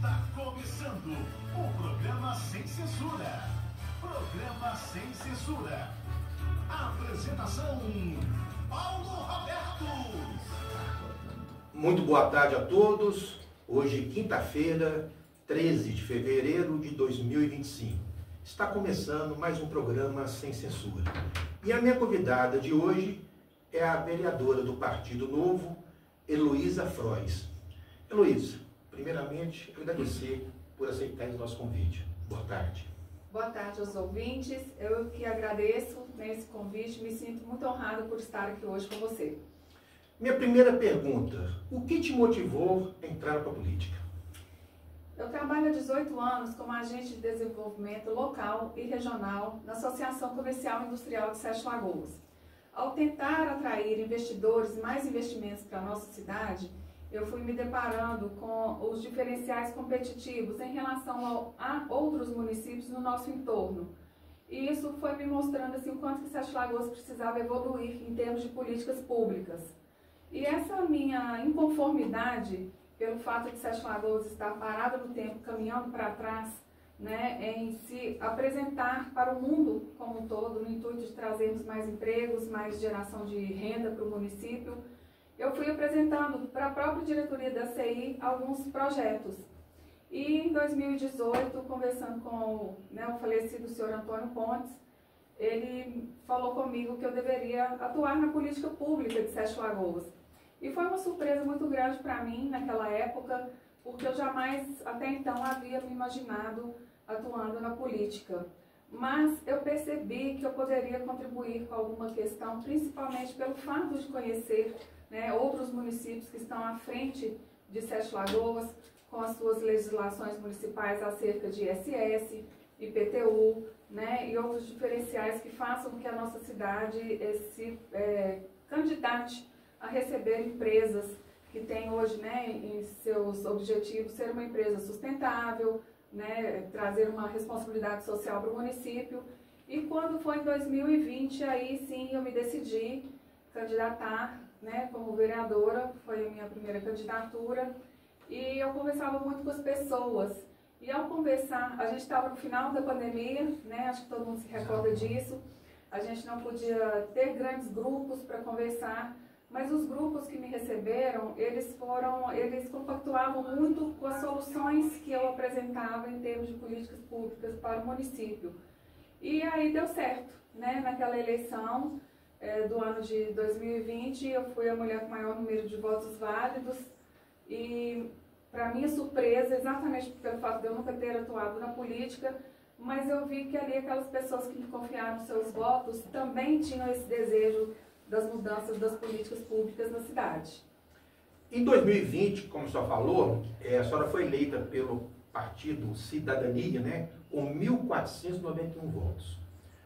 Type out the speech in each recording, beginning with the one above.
Está começando o programa Sem Censura. Programa Sem Censura. Apresentação, Paulo Roberto. Muito boa tarde a todos. Hoje, quinta-feira, 13 de fevereiro de 2025. Está começando mais um programa Sem Censura. E a minha convidada de hoje é a vereadora do Partido Novo, Heloísa Frois. Heloísa, primeiramente, agradecer por aceitar o nosso convite. Boa tarde. Boa tarde aos ouvintes. Eu que agradeço esse convite, me sinto muito honrada por estar aqui hoje com você. Minha primeira pergunta, o que te motivou a entrar para a política? Eu trabalho há 18 anos como agente de desenvolvimento local e regional na Associação Comercial e Industrial de Sete Lagoas. Ao tentar atrair investidores e mais investimentos para a nossa cidade, eu fui me deparando com os diferenciais competitivos em relação a outros municípios no nosso entorno. E isso foi me mostrando assim, o quanto que Sete Lagoas precisava evoluir em termos de políticas públicas. E essa minha inconformidade, pelo fato de Sete Lagoas estar parada no tempo, caminhando para trás, em se apresentar para o mundo como um todo, no intuito de trazermos mais empregos, mais geração de renda para o município, eu fui apresentando para a própria diretoria da CI alguns projetos. E em 2018, conversando com o falecido senhor Antônio Pontes, ele falou comigo que eu deveria atuar na política pública de Sete Lagoas. E foi uma surpresa muito grande para mim naquela época, porque eu jamais até então havia me imaginado atuando na política. Mas eu percebi que eu poderia contribuir com alguma questão, principalmente pelo fato de conhecer outros municípios que estão à frente de Sete Lagoas, com as suas legislações municipais acerca de ISS, IPTU, e outros diferenciais que façam com que a nossa cidade se candidate a receber empresas que têm hoje em seus objetivos ser uma empresa sustentável, trazer uma responsabilidade social para o município. E quando foi em 2020, aí sim eu me decidi candidatar como vereadora, foi a minha primeira candidatura, e eu conversava muito com as pessoas. E ao conversar, a gente estava no final da pandemia, acho que todo mundo se recorda disso, a gente não podia ter grandes grupos para conversar, mas os grupos que me receberam, eles compactuavam muito com as soluções que eu apresentava em termos de políticas públicas para o município. E aí deu certo, naquela eleição do ano de 2020, eu fui a mulher com maior número de votos válidos e, para minha surpresa, exatamente pelo fato de eu nunca ter atuado na política, mas eu vi que ali aquelas pessoas que me confiaram seus votos também tinham esse desejo das mudanças das políticas públicas na cidade. Em 2020, como a senhora falou, a senhora foi eleita pelo Partido Cidadania, com 1.491 votos.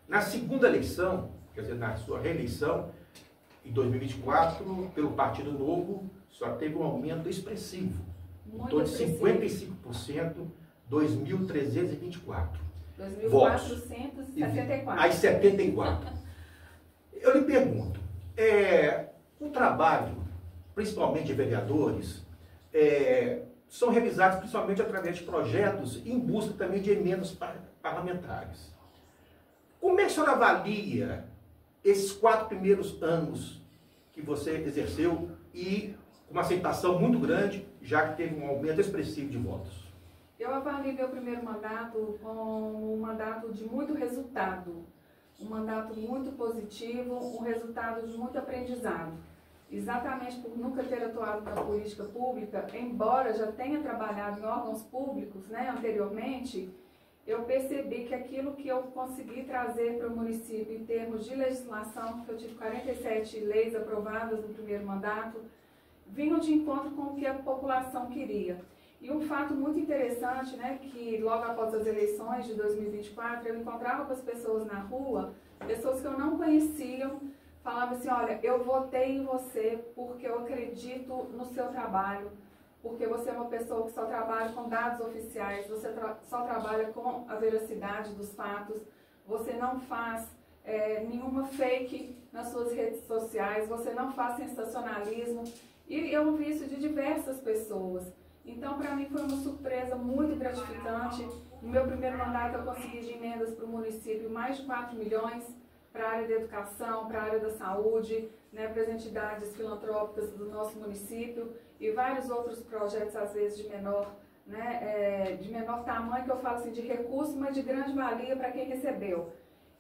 Na segunda eleição, quer dizer, na sua reeleição, em 2024, pelo Partido Novo, a senhora teve um aumento expressivo. Em torno de 55%, 2.324 votos. 2.474. Às 74. Eu lhe pergunto, o trabalho, principalmente de vereadores, são revisados principalmente através de projetos em busca também de emendas parlamentares. Como é que a senhora avalia esses 4 primeiros anos que você exerceu e com uma aceitação muito grande, já que teve um aumento expressivo de votos? Eu avalio meu primeiro mandato como um mandato de muito resultado. Um mandato muito positivo, um resultado de muito aprendizado. Exatamente por nunca ter atuado na política pública, embora já tenha trabalhado em órgãos públicos anteriormente, eu percebi que aquilo que eu consegui trazer para o município em termos de legislação, que eu tive 47 leis aprovadas no primeiro mandato, vinham de encontro com o que a população queria. E um fato muito interessante, que logo após as eleições de 2024, eu encontrava com as pessoas na rua, pessoas que eu não conhecia, falavam assim, olha, eu votei em você porque eu acredito no seu trabalho, porque você é uma pessoa que só trabalha com dados oficiais, você só trabalha com a veracidade dos fatos, você não faz nenhuma fake nas suas redes sociais, você não faz sensacionalismo. E eu ouvi isso de diversas pessoas. Então, para mim, foi uma surpresa muito gratificante. No meu primeiro mandato eu consegui de emendas para o município mais de 4 milhões para a área da educação, para a área da saúde, né, para as entidades filantrópicas do nosso município e vários outros projetos, às vezes de menor, né, de menor tamanho, que eu falo assim, de recurso, mas de grande valia para quem recebeu.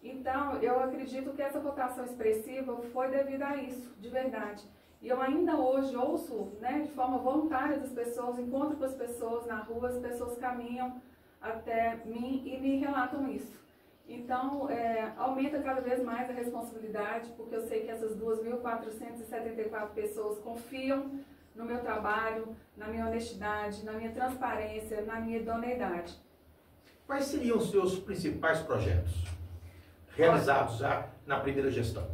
Então, eu acredito que essa votação expressiva foi devido a isso, de verdade. E eu ainda hoje ouço, né, de forma voluntária das pessoas, encontro com as pessoas na rua, as pessoas caminham até mim e me relatam isso. Então, aumenta cada vez mais a responsabilidade, porque eu sei que essas 2.474 pessoas confiam no meu trabalho, na minha honestidade, na minha transparência, na minha idoneidade. Quais seriam os seus principais projetos realizados já na primeira gestão?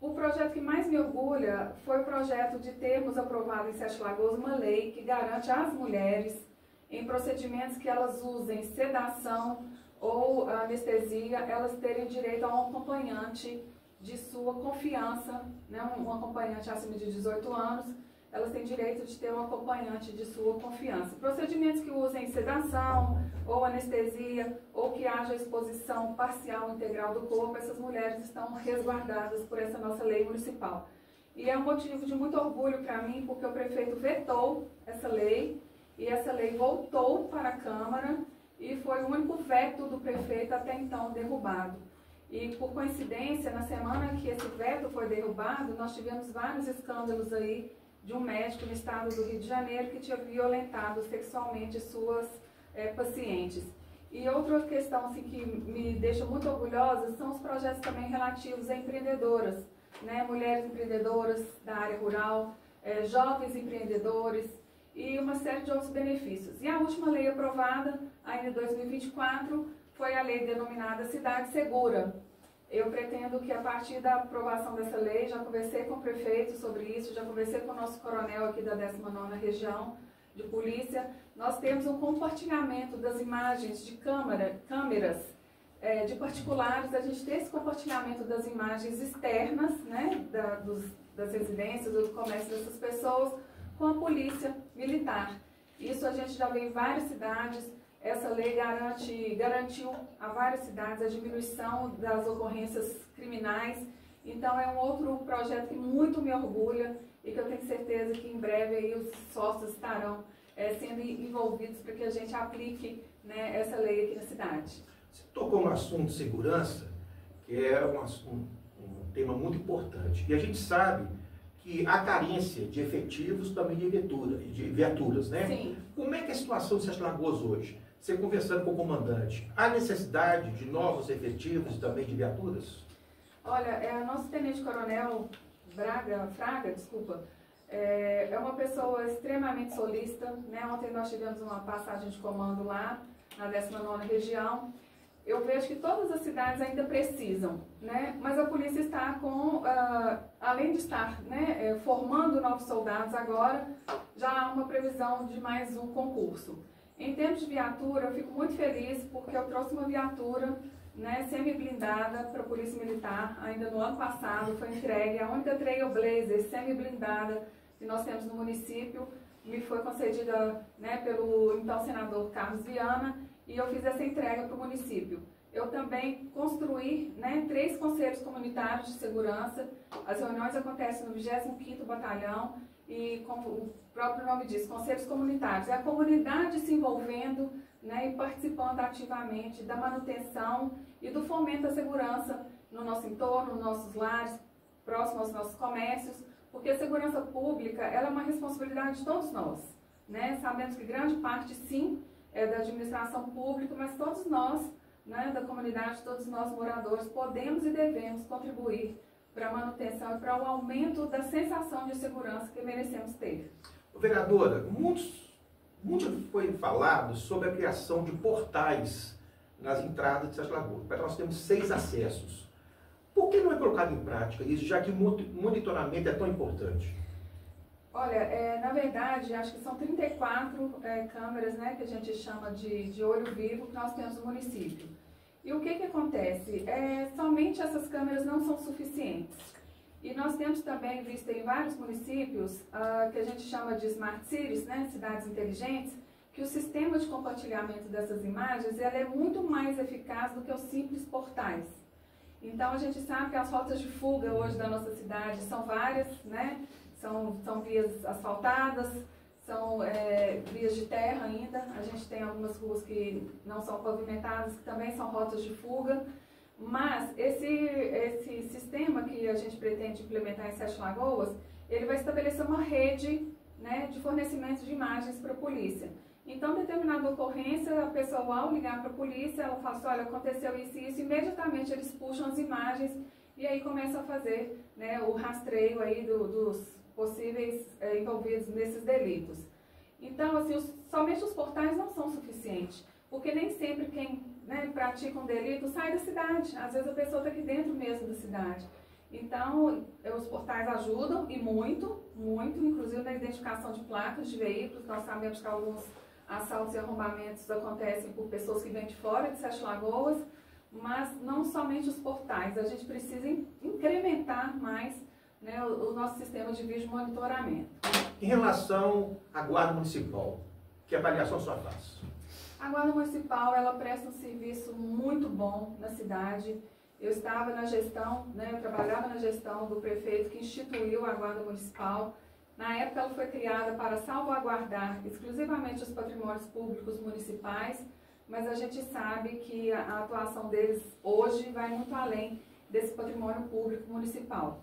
O projeto que mais me orgulha foi o projeto de termos aprovado em Sete Lagoas uma lei que garante às mulheres, em procedimentos que elas usem sedação ou anestesia, elas terem direito a um acompanhante de sua confiança, né? Um acompanhante acima de 18 anos, elas têm direito de ter um acompanhante de sua confiança. Procedimentos que usem sedação ou anestesia ou que haja exposição parcial ou integral do corpo, essas mulheres estão resguardadas por essa nossa lei municipal. E é um motivo de muito orgulho para mim, porque o prefeito vetou essa lei e essa lei voltou para a Câmara e foi o único veto do prefeito até então derrubado. E por coincidência, na semana que esse veto foi derrubado, nós tivemos vários escândalos aí de um médico no estado do Rio de Janeiro que tinha violentado sexualmente suas pacientes. E outra questão assim, que me deixa muito orgulhosa são os projetos também relativos a empreendedoras, né? Mulheres empreendedoras da área rural, jovens empreendedores e uma série de outros benefícios. E a última lei aprovada, ainda em 2024, foi a lei denominada Cidade Segura. Eu pretendo que a partir da aprovação dessa lei, já conversei com o prefeito sobre isso, já conversei com o nosso coronel aqui da 19ª Região de Polícia, nós temos um compartilhamento das imagens de câmeras de particulares, a gente tem esse compartilhamento das imagens externas, né, das residências ou do comércio dessas pessoas, com a polícia militar. Isso a gente já vê em várias cidades. Essa lei garantiu a várias cidades a diminuição das ocorrências criminais. Então é um outro projeto que muito me orgulha e que eu tenho certeza que em breve aí os sócios estarão sendo envolvidos para que a gente aplique, né, essa lei aqui na cidade. Você tocou no assunto de segurança, que é um tema muito importante. E a gente sabe que há carência de efetivos também de viaturas, né? Sim. Como é que é a situação de Sete Lagoas hoje? Você conversando com o comandante, há necessidade de novos efetivos e também de viaturas? Olha, nosso tenente-coronel Fraga, é uma pessoa extremamente solícita, né? Ontem nós tivemos uma passagem de comando lá, na 19ª Região. Eu vejo que todas as cidades ainda precisam, né? Mas a polícia está além de estar, né, formando novos soldados agora, já há uma previsão de mais um concurso. Em termos de viatura, eu fico muito feliz porque eu trouxe uma viatura, né, semi-blindada para a Polícia Militar, ainda no ano passado foi entregue, a única Trailblazer semi-blindada que nós temos no município, me foi concedida, né, pelo então senador Carlos Viana, e eu fiz essa entrega para o município. Eu também construí, né, 3 conselhos comunitários de segurança. As reuniões acontecem no 25º Batalhão e, como o próprio nome diz, conselhos comunitários. É a comunidade se envolvendo, né, e participando ativamente da manutenção e do fomento à segurança no nosso entorno, nos nossos lares, próximo aos nossos comércios, porque a segurança pública ela é uma responsabilidade de todos nós, né? Sabemos que grande parte, sim, é da administração pública, mas todos nós, né, da comunidade, todos nós moradores, podemos e devemos contribuir para a manutenção e para o aumento da sensação de segurança que merecemos ter. Vereadora, muito foi falado sobre a criação de portais nas entradas de Sete Lagoas. Nós temos 6 acessos. Por que não é colocado em prática isso, já que o monitoramento é tão importante? Olha, na verdade, acho que são 34 câmeras, né, que a gente chama de olho vivo que nós temos no município. E o que acontece? Somente essas câmeras não são suficientes. E nós temos também visto em vários municípios, que a gente chama de Smart Cities, né, cidades inteligentes, que que o sistema de compartilhamento dessas imagens ela é muito mais eficaz do que os simples portais. Então a gente sabe que as rotas de fuga hoje da nossa cidade são várias, né? São vias asfaltadas, são vias de terra ainda. A gente tem algumas ruas que não são pavimentadas, que também são rotas de fuga. Mas esse sistema que a gente pretende implementar em Sete Lagoas, ele vai estabelecer uma rede, né, de fornecimento de imagens para a polícia. Então, determinada ocorrência, a pessoa ao ligar para a polícia, ela fala assim, olha, aconteceu isso e isso, imediatamente eles puxam as imagens e aí começam a fazer, né, o rastreio aí dos possíveis envolvidos nesses delitos. Então, assim, somente os portais não são suficientes, porque nem sempre quem, né, pratica um delito sai da cidade. Às vezes a pessoa está aqui dentro mesmo da cidade. Então, os portais ajudam, e muito, inclusive na identificação de placas de veículos. Nós sabemos que alguns assaltos e arrombamentos acontecem por pessoas que vêm de fora de Sete Lagoas, mas não somente os portais. A gente precisa incrementar mais, né, o nosso sistema de vídeo monitoramento. Em relação à Guarda Municipal, que avaliação a senhora faz? A Guarda Municipal, ela presta um serviço muito bom na cidade. Eu estava na gestão, né, eu trabalhava na gestão do prefeito que instituiu a Guarda Municipal. Na época ela foi criada para salvaguardar exclusivamente os patrimônios públicos municipais, mas a gente sabe que a atuação deles hoje vai muito além desse patrimônio público municipal.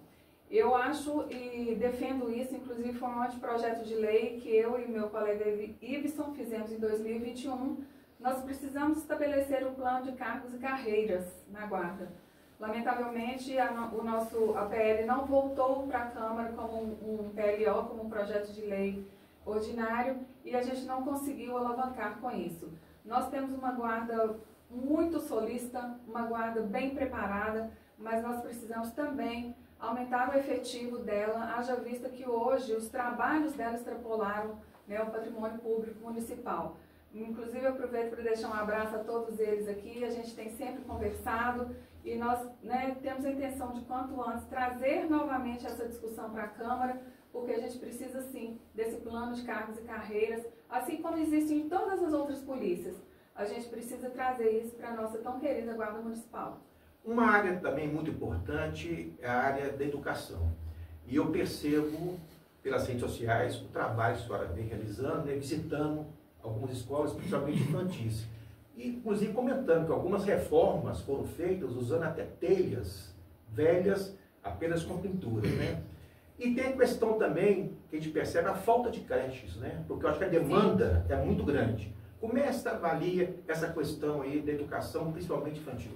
Eu acho e defendo isso, inclusive foi um anteprojeto de lei que eu e meu colega Iveson fizemos em 2021. Nós precisamos estabelecer um plano de cargos e carreiras na Guarda. Lamentavelmente, a PL não voltou para a Câmara como um PLO, como um projeto de lei ordinário, e a gente não conseguiu alavancar com isso. Nós temos uma Guarda muito solícita, uma Guarda bem preparada, mas nós precisamos também aumentar o efetivo dela, haja vista que hoje os trabalhos dela extrapolaram, né, o patrimônio público municipal. Inclusive, eu aproveito para deixar um abraço a todos eles aqui. A gente tem sempre conversado e nós, né, temos a intenção de, quanto antes, trazer novamente essa discussão para a Câmara, porque a gente precisa, sim, desse plano de cargos e carreiras, assim como existe em todas as outras polícias. A gente precisa trazer isso para a nossa tão querida Guarda Municipal. Uma área também muito importante é a área da educação. E eu percebo, pelas redes sociais, o trabalho que a senhora vem realizando, né, visitando algumas escolas, principalmente infantis. E, inclusive, comentando que algumas reformas foram feitas usando até telhas velhas, apenas com pintura, né? E tem a questão também, que a gente percebe, a falta de creches, né? Porque eu acho que a demanda é muito grande. Como é que você avalia essa questão aí da educação, principalmente infantil?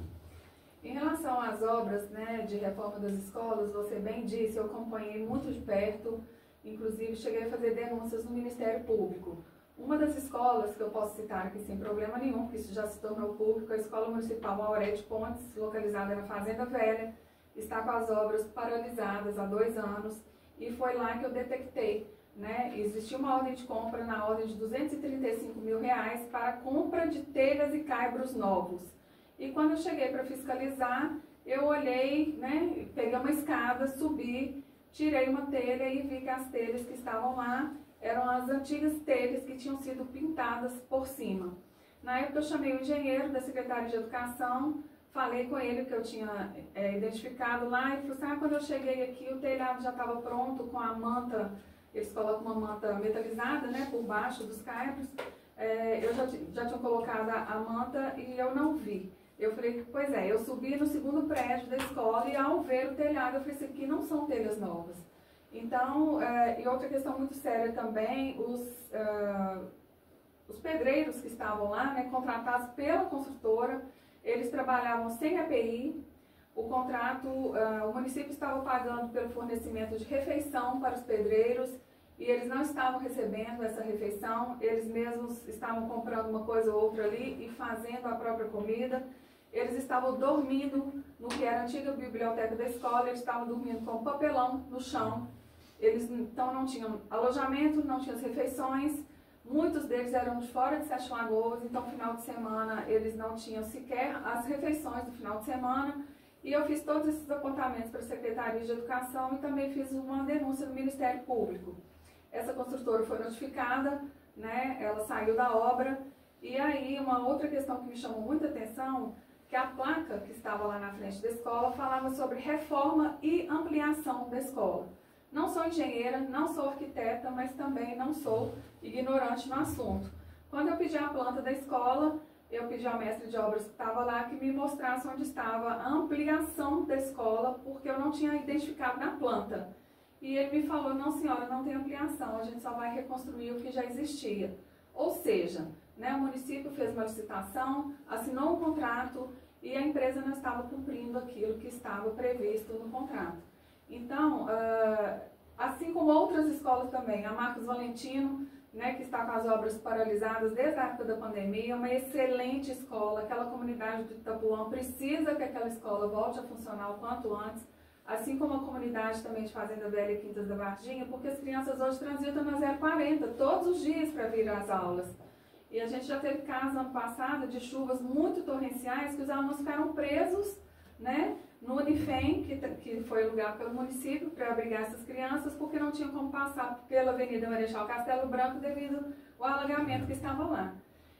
Em relação às obras, né, de reforma das escolas, você bem disse, eu acompanhei muito de perto, inclusive cheguei a fazer denúncias no Ministério Público. Uma das escolas que eu posso citar aqui sem problema nenhum, porque isso já se tornou público, a Escola Municipal Aurete Pontes, localizada na Fazenda Velha, está com as obras paralisadas há 2 anos, e foi lá que eu detectei, né, existia uma ordem de compra na ordem de R$235 mil para a compra de telhas e caibros novos. E quando eu cheguei para fiscalizar, eu olhei, né, peguei uma escada, subi, tirei uma telha e vi que as telhas que estavam lá eram as antigas telhas que tinham sido pintadas por cima. Na época eu chamei o engenheiro da Secretaria de Educação, falei com ele que eu tinha identificado lá, e falou assim, quando eu cheguei aqui o telhado já estava pronto com a manta, eles colocam uma manta metalizada, né, por baixo dos caibros, eu já tinha colocado a manta e eu não vi. Eu falei, pois é, eu subi no 2º prédio da escola e ao ver o telhado eu falei, isso aqui não são telhas novas. Então, e outra questão muito séria também, os pedreiros que estavam lá, né, contratados pela construtora, eles trabalhavam sem API, o contrato, o município estava pagando pelo fornecimento de refeição para os pedreiros e eles não estavam recebendo essa refeição, eles mesmos estavam comprando uma coisa ou outra ali e fazendo a própria comida. Eles estavam dormindo no que era a antiga biblioteca da escola, eles estavam dormindo com papelão no chão. Eles então não tinham alojamento, não tinham as refeições, muitos deles eram de fora de Sete Lagoas, então final de semana eles não tinham sequer as refeições do final de semana. E eu fiz todos esses apontamentos para a Secretaria de Educação e também fiz uma denúncia no Ministério Público. Essa construtora foi notificada, né, ela saiu da obra. E aí, uma outra questão que me chamou muita atenção, que a placa que estava lá na frente da escola falava sobre reforma e ampliação da escola. Não sou engenheira, não sou arquiteta, mas também não sou ignorante no assunto. Quando eu pedi a planta da escola, eu pedi ao mestre de obras que estava lá que me mostrasse onde estava a ampliação da escola, porque eu não tinha identificado na planta. E ele me falou, não senhora, não tem ampliação, a gente só vai reconstruir o que já existia. Ou seja, né, o município fez uma licitação, assinou um contrato e a empresa não estava cumprindo aquilo que estava previsto no contrato. Então, assim como outras escolas também, a Marcos Valentino, né, que está com as obras paralisadas desde a época da pandemia, uma excelente escola, aquela comunidade do Itapuã precisa que aquela escola volte a funcionar o quanto antes, assim como a comunidade também de Fazenda Velha e Quintas da Varginha, porque as crianças hoje transitam na 040 todos os dias para vir às aulas. E a gente já teve casos ano passado de chuvas muito torrenciais que os alunos ficaram presos, né, no Unifem, que foi alugado pelo município para abrigar essas crianças, porque não tinham como passar pela Avenida Marechal Castelo Branco devido ao alagamento que estava lá.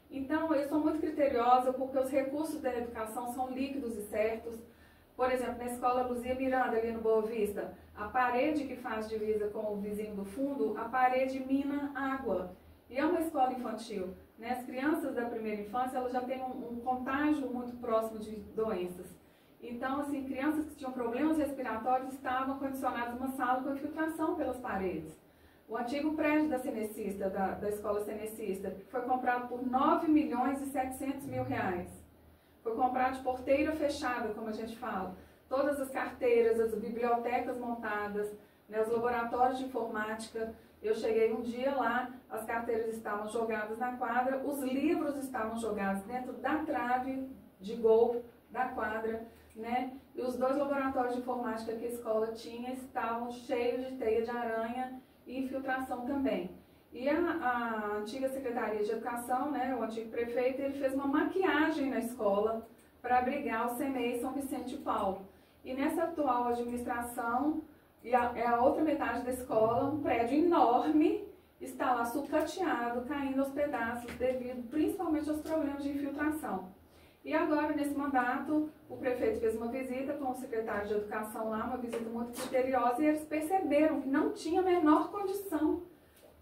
Então, eu sou muito criteriosa porque os recursos da educação são líquidos e certos. Por exemplo, na escola Luzia Miranda, ali no Boa Vista, a parede que faz divisa com o vizinho do fundo, a parede mina água. E é uma escola infantil, né? As crianças da primeira infância, elas já têm um contágio muito próximo de doenças. Então, assim, crianças que tinham problemas respiratórios estavam condicionadas numa sala com infiltração pelas paredes. O antigo prédio da Cenecista, da escola Cenecista, foi comprado por R$ 9.700.000. Foi comprado de porteira fechada, como a gente fala. Todas as carteiras, as bibliotecas montadas, né, os laboratórios de informática. Eu cheguei um dia lá, as carteiras estavam jogadas na quadra, os livros estavam jogados dentro da trave de gol da quadra, né? E os 2 laboratórios de informática que a escola tinha estavam cheios de teia de aranha e infiltração também. E a antiga Secretaria de Educação, né, o antigo prefeito, ele fez uma maquiagem na escola para abrigar o CEMEI São Vicente de Paulo. E nessa atual administração, é a outra metade da escola, um prédio enorme, está lá sucateado, caindo aos pedaços, devido principalmente aos problemas de infiltração. E agora, nesse mandato, o prefeito fez uma visita com o secretário de Educação lá, uma visita muito criteriosa, e eles perceberam que não tinha a menor condição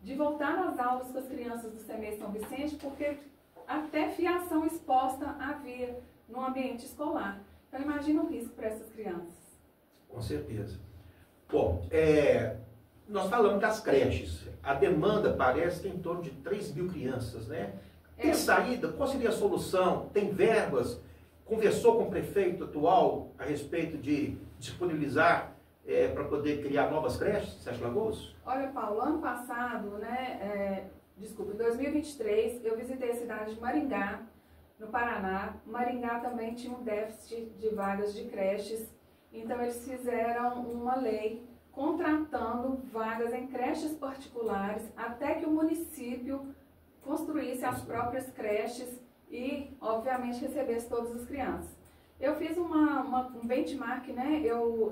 de voltar às aulas com as crianças do CEMEI São Vicente, porque até fiação exposta havia no ambiente escolar. Então, imagina o risco para essas crianças. Com certeza. Bom, nós falamos das creches. A demanda parece que é em torno de 3.000 crianças, né? Tem saída? Qual seria a solução? Tem verbas? Conversou com o prefeito atual a respeito de disponibilizar para poder criar novas creches em Sete Lagoas? Olha, Paulo, ano passado, né, em 2023, eu visitei a cidade de Maringá, no Paraná. Maringá também tinha um déficit de vagas de creches, então eles fizeram uma lei contratando vagas em creches particulares até que o município construísse as próprias creches e, obviamente, recebesse todas as crianças. Eu fiz um benchmark, né? Eu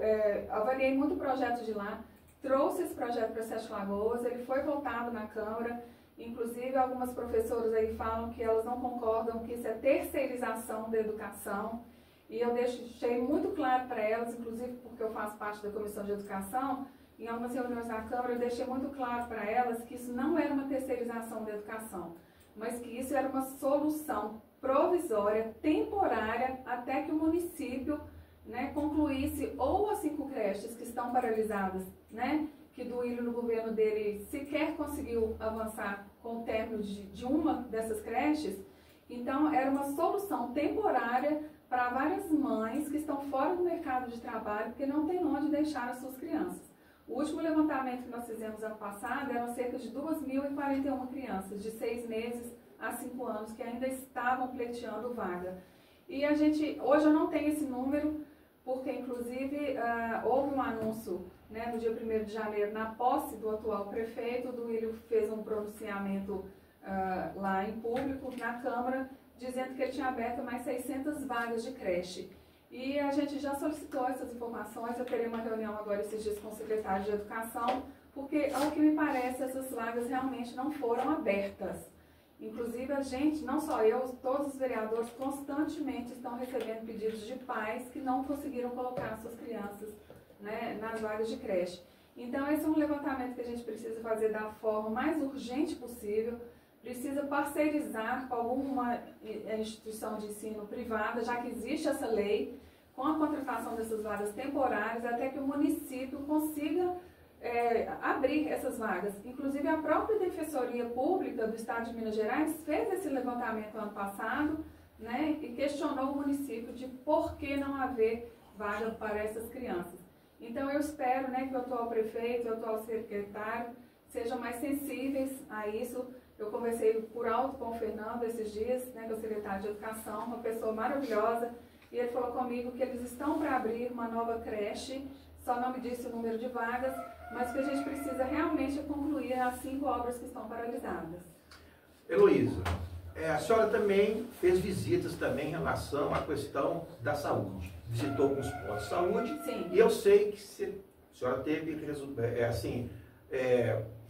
avaliei muito o projeto de lá, trouxe esse projeto para Sete Lagoas, ele foi votado na Câmara, inclusive algumas professoras aí falam que elas não concordam que isso é terceirização da educação, e eu deixei muito claro para elas, inclusive porque eu faço parte da Comissão de Educação, em algumas reuniões da Câmara eu deixei muito claro para elas que isso não era uma terceirização da educação, mas que isso era uma solução provisória, temporária, até que o município, né, concluísse ou as 5 creches que estão paralisadas, né, que Duílio no governo dele sequer conseguiu avançar com o término de uma dessas creches. Então era uma solução temporária para várias mães que estão fora do mercado de trabalho porque não tem onde deixar as suas crianças. O último levantamento que nós fizemos ano passado eram cerca de 2.041 crianças de 6 meses a 5 anos que ainda estavam pleiteando vaga. E a gente, hoje eu não tenho esse número, porque inclusive houve um anúncio, né, no dia 1º de janeiro, na posse do atual prefeito. O Duílio fez um pronunciamento lá em público, na Câmara, dizendo que ele tinha aberto mais 600 vagas de creche. E a gente já solicitou essas informações, eu terei uma reunião agora esses dias com o secretário de Educação, porque, ao que me parece, essas vagas realmente não foram abertas. Inclusive, a gente, não só eu, todos os vereadores constantemente estão recebendo pedidos de pais que não conseguiram colocar suas crianças, né, nas vagas de creche. Então, esse é um levantamento que a gente precisa fazer da forma mais urgente possível, precisa parceirizar com alguma instituição de ensino privada, já que existe essa lei, com a contratação dessas vagas temporárias, até que o município consiga abrir essas vagas. Inclusive, a própria Defensoria Pública do Estado de Minas Gerais fez esse levantamento ano passado, né, e questionou o município de por que não haver vaga para essas crianças. Então, eu espero, né, que o atual prefeito, o atual secretário sejam mais sensíveis a isso. Eu conversei por alto com o Fernando esses dias, né, que é o secretário de Educação, uma pessoa maravilhosa, e ele falou comigo que eles estão para abrir uma nova creche, só não me disse o número de vagas, mas que a gente precisa realmente concluir as 5 obras que estão paralisadas. Heloísa, a senhora também fez visitas também em relação à questão da saúde. Visitou alguns postos de saúde. Sim. E eu sei que a senhora teve,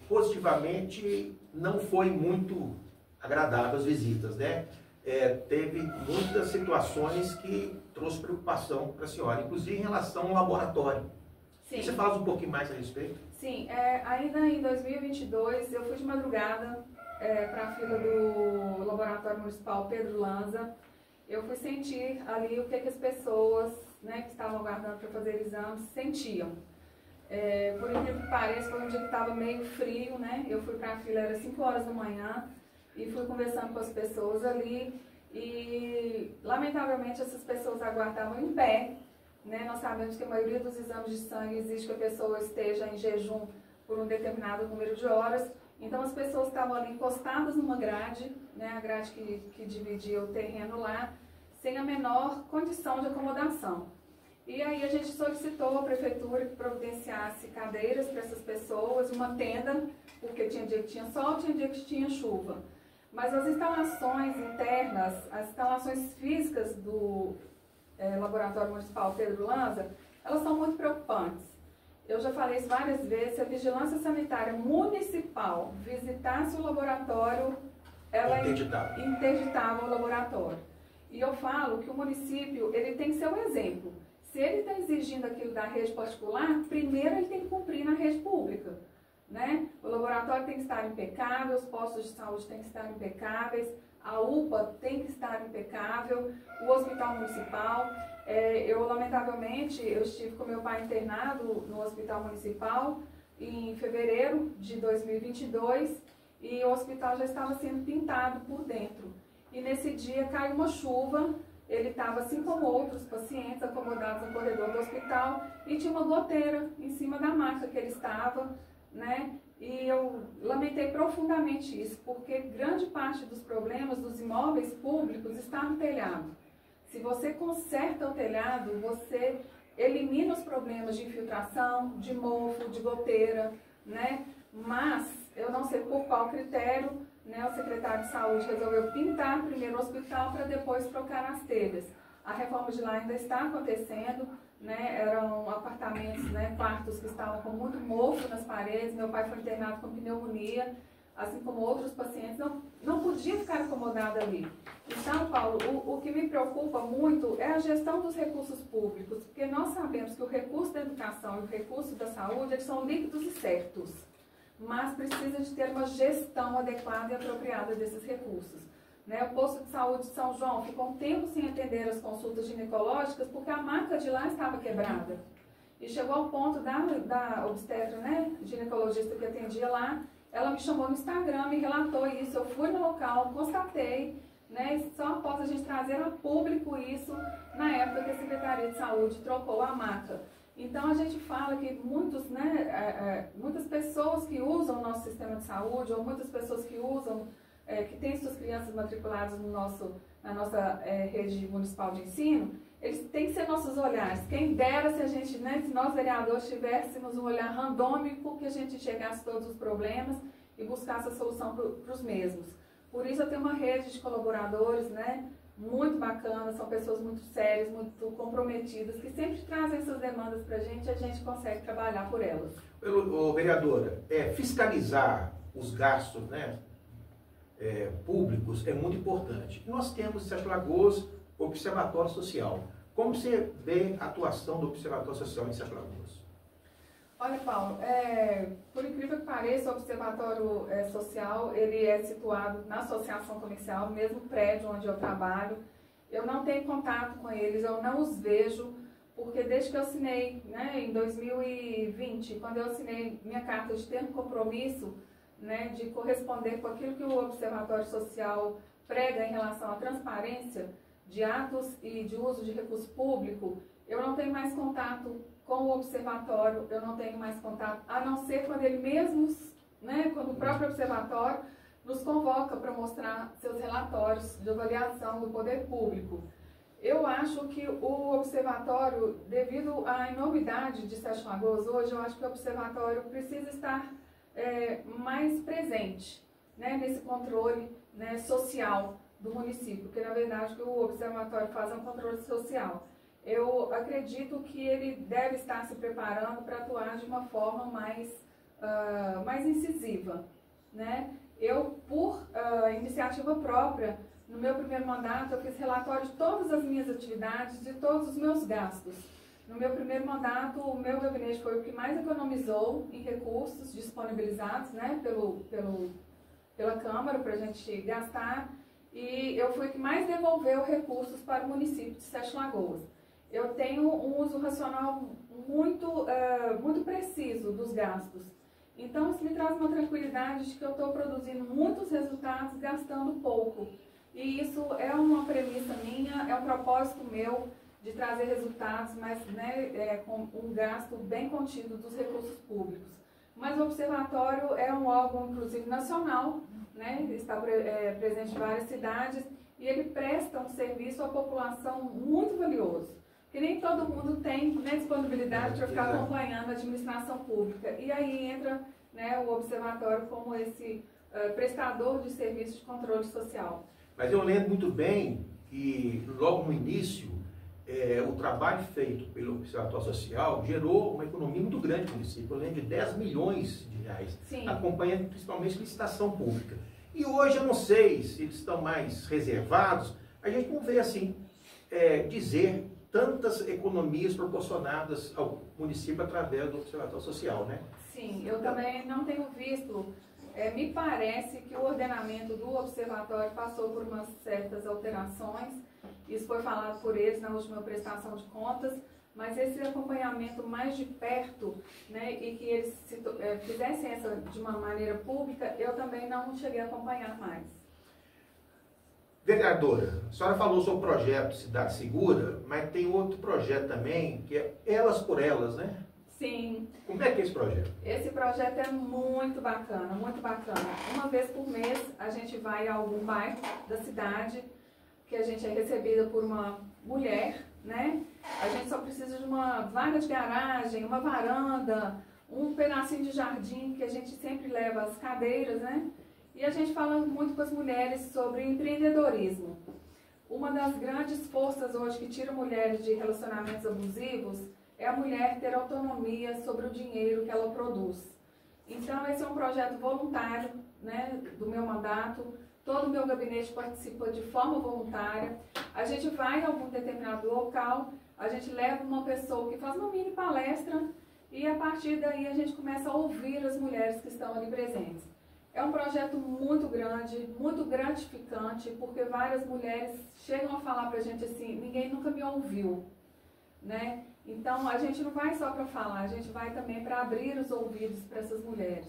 positivamente, não foi muito agradável as visitas, né? Teve muitas situações que trouxe preocupação para a senhora, inclusive em relação ao laboratório. Sim. Você fala um pouquinho mais a respeito? Sim, ainda em 2022 eu fui de madrugada para a fila do Laboratório Municipal Pedro Lanza. Eu fui sentir ali o que as pessoas, né, que estavam aguardando para fazer exames sentiam. Por incrível que pareça, foi um dia que estava meio frio, né? Eu fui para a fila, era 5 horas da manhã, e fui conversando com as pessoas ali, e lamentavelmente essas pessoas aguardavam em pé, né? Nós sabemos que a maioria dos exames de sangue exige que a pessoa esteja em jejum por um determinado número de horas, então as pessoas estavam ali encostadas numa grade, né? A grade que dividia o terreno lá, sem a menor condição de acomodação. E aí a gente solicitou à prefeitura que providenciasse cadeiras para essas pessoas, uma tenda, porque tinha dia que tinha sol, tinha dia que tinha chuva. Mas as instalações internas, as instalações físicas do Laboratório Municipal Pedro Lanza, elas são muito preocupantes. Eu já falei isso várias vezes, se a Vigilância Sanitária Municipal visitasse o laboratório, ela interditava o laboratório. E eu falo que o município, ele tem que ser um exemplo. Se ele está exigindo aquilo da rede particular, primeiro ele tem que cumprir na rede pública, né? O laboratório tem que estar impecável, os postos de saúde têm que estar impecáveis, a UPA tem que estar impecável, o hospital municipal. Lamentavelmente, eu estive com meu pai internado no hospital municipal em fevereiro de 2022 e o hospital já estava sendo pintado por dentro. E nesse dia caiu uma chuva. Ele estava, assim como outros pacientes, acomodados no corredor do hospital e tinha uma goteira em cima da maca que ele estava, né? E eu lamentei profundamente isso, porque grande parte dos problemas dos imóveis públicos está no telhado. Se você conserta o telhado, você elimina os problemas de infiltração, de mofo, de goteira, né? Mas, eu não sei por qual critério, né, o secretário de saúde resolveu pintar primeiro o hospital para depois trocar as telhas. A reforma de lá ainda está acontecendo, né, eram apartamentos, né, quartos que estavam com muito mofo nas paredes. Meu pai foi internado com pneumonia, assim como outros pacientes, não podia ficar acomodado ali. Então, Paulo, o que me preocupa muito é a gestão dos recursos públicos, porque nós sabemos que o recurso da educação e o recurso da saúde, eles são líquidos e certos, mas precisa de ter uma gestão adequada e apropriada desses recursos. Né? O posto de saúde de São João ficou um tempo sem atender as consultas ginecológicas porque a maca de lá estava quebrada. E chegou ao ponto da obstetra, né, ginecologista que atendia lá, ela me chamou no Instagram, me relatou isso, eu fui no local, constatei, né, só após a gente trazer a público isso, na época que a Secretaria de Saúde trocou a maca. Então, a gente fala que muitas pessoas que usam o nosso sistema de saúde, ou muitas pessoas que usam, que têm suas crianças matriculadas na nossa rede municipal de ensino, eles têm que ser nossos olhares. Quem dera se a gente, né, se nós vereadores tivéssemos um olhar randômico, que a gente chegasse a todos os problemas e buscasse a solução para os mesmos. Por isso, eu tenho uma rede de colaboradores, né, muito bacanas, são pessoas muito sérias, muito comprometidas, que sempre trazem essas demandas para a gente consegue trabalhar por elas. Vereadora, fiscalizar os gastos, né, públicos é muito importante. Nós temos em Sete Lagoas o Observatório Social. Como você vê a atuação do Observatório Social em Sete Lagoas? Olha, Paulo, por incrível que pareça, o Observatório Social, ele é situado na Associação Comercial, no mesmo prédio onde eu trabalho. Eu não tenho contato com eles, eu não os vejo, porque desde que eu assinei, né, em 2020, quando eu assinei minha carta de ter um compromisso, né, de corresponder com aquilo que o Observatório Social prega em relação à transparência de atos e de uso de recurso público, eu não tenho mais contato com o observatório, eu não tenho mais contato, a não ser quando ele mesmo, né, quando o próprio observatório nos convoca para mostrar seus relatórios de avaliação do poder público. Eu acho que o observatório, devido à enormidade de Sete Lagoas hoje, eu acho que o observatório precisa estar mais presente, né, nesse controle, né, social do município, porque na verdade o que o observatório faz é um controle social. Eu acredito que ele deve estar se preparando para atuar de uma forma mais incisiva, né? Eu, por iniciativa própria, no meu primeiro mandato, eu fiz relatório de todas as minhas atividades, de todos os meus gastos. No meu primeiro mandato, o meu gabinete foi o que mais economizou em recursos disponibilizados, né, pela Câmara para a gente gastar, e eu fui o que mais devolveu recursos para o município de Sete Lagoas. Eu tenho um uso racional muito preciso dos gastos. Então, isso me traz uma tranquilidade de que eu estou produzindo muitos resultados gastando pouco. E isso é uma premissa minha, é um propósito meu de trazer resultados, mas, né, com um gasto bem contido dos recursos públicos. Mas o Observatório é um órgão, inclusive, nacional, né, está presente em várias cidades, e ele presta um serviço à população muito valioso. Que nem todo mundo tem, né, disponibilidade para ficar acompanhando a administração pública. E aí entra, né, o observatório como esse prestador de serviços de controle social. Mas eu lembro muito bem que logo no início, o trabalho feito pelo Observatório Social gerou uma economia muito grande no município. Eu lembro de 10 milhões de reais, Sim, acompanhando principalmente licitação pública. E hoje eu não sei se eles estão mais reservados, a gente não vê assim dizer tantas economias proporcionadas ao município através do Observatório Social, né? Sim, eu também não tenho visto. Me parece que o ordenamento do observatório passou por umas certas alterações. Isso foi falado por eles na última prestação de contas, mas esse acompanhamento mais de perto, né, e que eles fizessem essa de uma maneira pública, eu também não cheguei a acompanhar mais. Vereadora, a senhora falou sobre o projeto Cidade Segura, mas tem outro projeto também, que é Elas por Elas, né? Sim. Como é que é esse projeto? Esse projeto é muito bacana, muito bacana. Uma vez por mês a gente vai a algum bairro da cidade, que a gente é recebida por uma mulher, né? A gente só precisa de uma vaga de garagem, uma varanda, um pedacinho de jardim, que a gente sempre leva as cadeiras, né? E a gente fala muito com as mulheres sobre empreendedorismo. Uma das grandes forças hoje que tira mulheres de relacionamentos abusivos é a mulher ter autonomia sobre o dinheiro que ela produz. Então, esse é um projeto voluntário, né, do meu mandato. Todo o meu gabinete participa de forma voluntária. A gente vai a algum determinado local, a gente leva uma pessoa que faz uma mini palestra e, a partir daí, a gente começa a ouvir as mulheres que estão ali presentes. É um projeto muito grande, muito gratificante, porque várias mulheres chegam a falar pra gente assim, ninguém nunca me ouviu, né? Então, a gente não vai só para falar, a gente vai também para abrir os ouvidos para essas mulheres.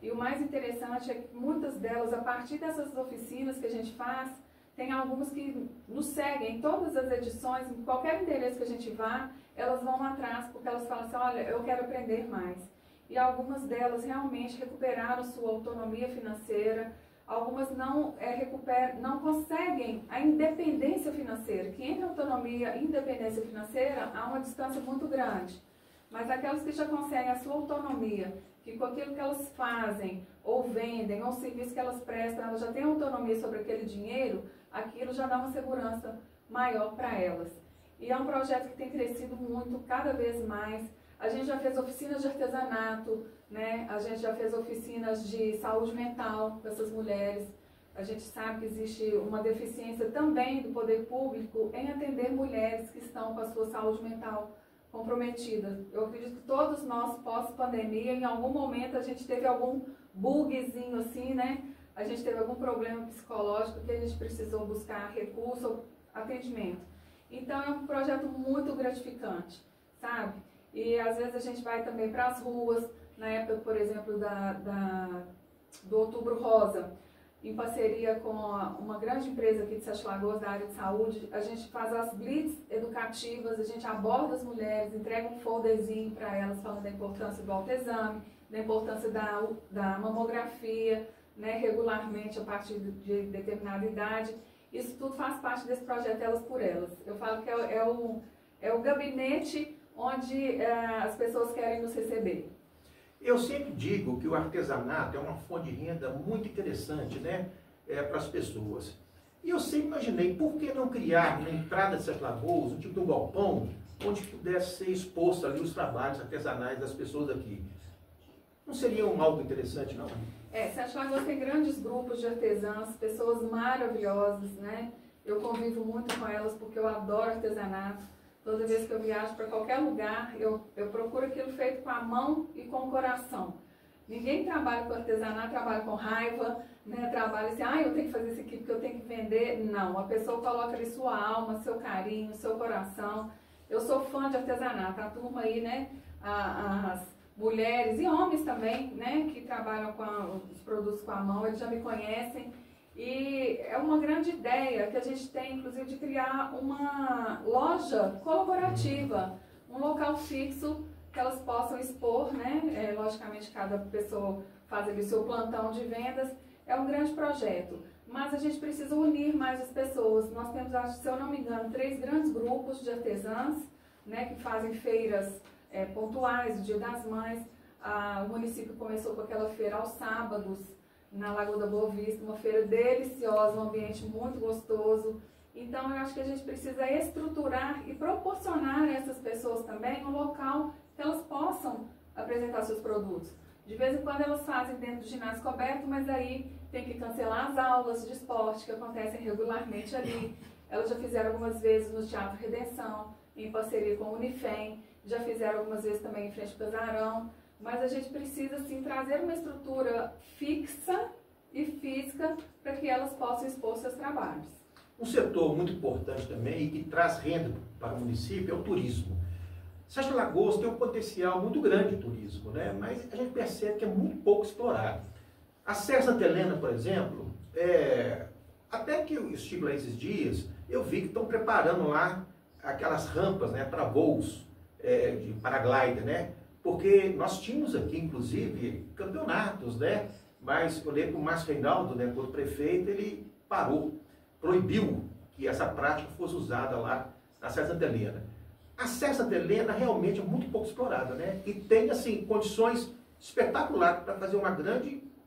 E o mais interessante é que muitas delas, a partir dessas oficinas que a gente faz, tem algumas que nos seguem em todas as edições, em qualquer endereço que a gente vá, elas vão atrás, porque elas falam assim, olha, eu quero aprender mais. E algumas delas realmente recuperaram sua autonomia financeira, algumas não conseguem a independência financeira, que entre autonomia e independência financeira há uma distância muito grande. Mas aquelas que já conseguem a sua autonomia, que com aquilo que elas fazem, ou vendem, ou o serviço que elas prestam, elas já têm autonomia sobre aquele dinheiro, aquilo já dá uma segurança maior para elas. E é um projeto que tem crescido muito, cada vez mais. A gente já fez oficinas de artesanato, né? A gente já fez oficinas de saúde mental para essas mulheres. A gente sabe que existe uma deficiência também do poder público em atender mulheres que estão com a sua saúde mental comprometida. Eu acredito que todos nós, pós-pandemia, em algum momento a gente teve algum bugzinho assim, né? A gente teve algum problema psicológico que a gente precisou buscar recurso ou atendimento. Então é um projeto muito gratificante, sabe? E às vezes a gente vai também para as ruas, na época, por exemplo, do Outubro Rosa, em parceria com uma grande empresa aqui de Sete Lagoas, da área de saúde, a gente faz as blitz educativas, a gente aborda as mulheres, entrega um folderzinho para elas falando da importância do autoexame, da importância da mamografia, né, regularmente a partir de determinada idade. Isso tudo faz parte desse projeto Elas por Elas. Eu falo que é o gabinete onde as pessoas querem nos receber. Eu sempre digo que o artesanato é uma fonte de renda muito interessante, né, para as pessoas. E eu sempre imaginei, por que não criar na entrada de Sete Lagoas um tipo de um galpão onde pudesse ser exposto ali os trabalhos artesanais das pessoas aqui? Não seria algo interessante, não? Sete Lagoas tem grandes grupos de artesãs, pessoas maravilhosas, né? Eu convivo muito com elas porque eu adoro artesanato. Toda vez que eu viajo para qualquer lugar, eu procuro aquilo feito com a mão e com o coração. Ninguém trabalha com artesanato, trabalha com raiva, né? Trabalha assim, eu tenho que fazer isso aqui porque eu tenho que vender. Não, a pessoa coloca ali sua alma, seu carinho, seu coração. Eu sou fã de artesanato, a turma aí, né? As mulheres e homens também, né? Que trabalham com os produtos com a mão, eles já me conhecem. E é uma grande ideia que a gente tem, inclusive, de criar uma loja colaborativa, um local fixo que elas possam expor, né? Logicamente, cada pessoa faz ali o seu plantão de vendas. É um grande projeto, mas a gente precisa unir mais as pessoas. Nós temos, acho, se eu não me engano, 3 grandes grupos de artesãs, né? Que fazem feiras pontuais, o Dia das Mães. O município começou com aquela feira aos sábados, na Lagoa da Boa Vista, uma feira deliciosa, um ambiente muito gostoso. Então eu acho que a gente precisa estruturar e proporcionar a essas pessoas também um local que elas possam apresentar seus produtos. De vez em quando elas fazem dentro do ginásio coberto, mas aí tem que cancelar as aulas de esporte que acontecem regularmente ali. Elas já fizeram algumas vezes no Teatro Redenção, em parceria com o Unifem, já fizeram algumas vezes também em frente ao Casarão. Mas a gente precisa, sim, trazer uma estrutura fixa e física para que elas possam expor seus trabalhos. Um setor muito importante também e que traz renda para o município é o turismo. Sete Lagoas tem um potencial muito grande de turismo, né? Mas a gente percebe que é muito pouco explorado. A Serra Santa Helena, por exemplo, até que eu estive lá esses dias, eu vi que estão preparando lá aquelas rampas, né, para voos de paraglider, né? Porque nós tínhamos aqui, inclusive, campeonatos, né? Mas eu lembro que o Márcio Reinaldo, né, quando prefeito, ele parou, proibiu que essa prática fosse usada lá na Serra Santa Helena. A Serra Santa Helena realmente é muito pouco explorada, né? E tem, assim, condições espetaculares para fazer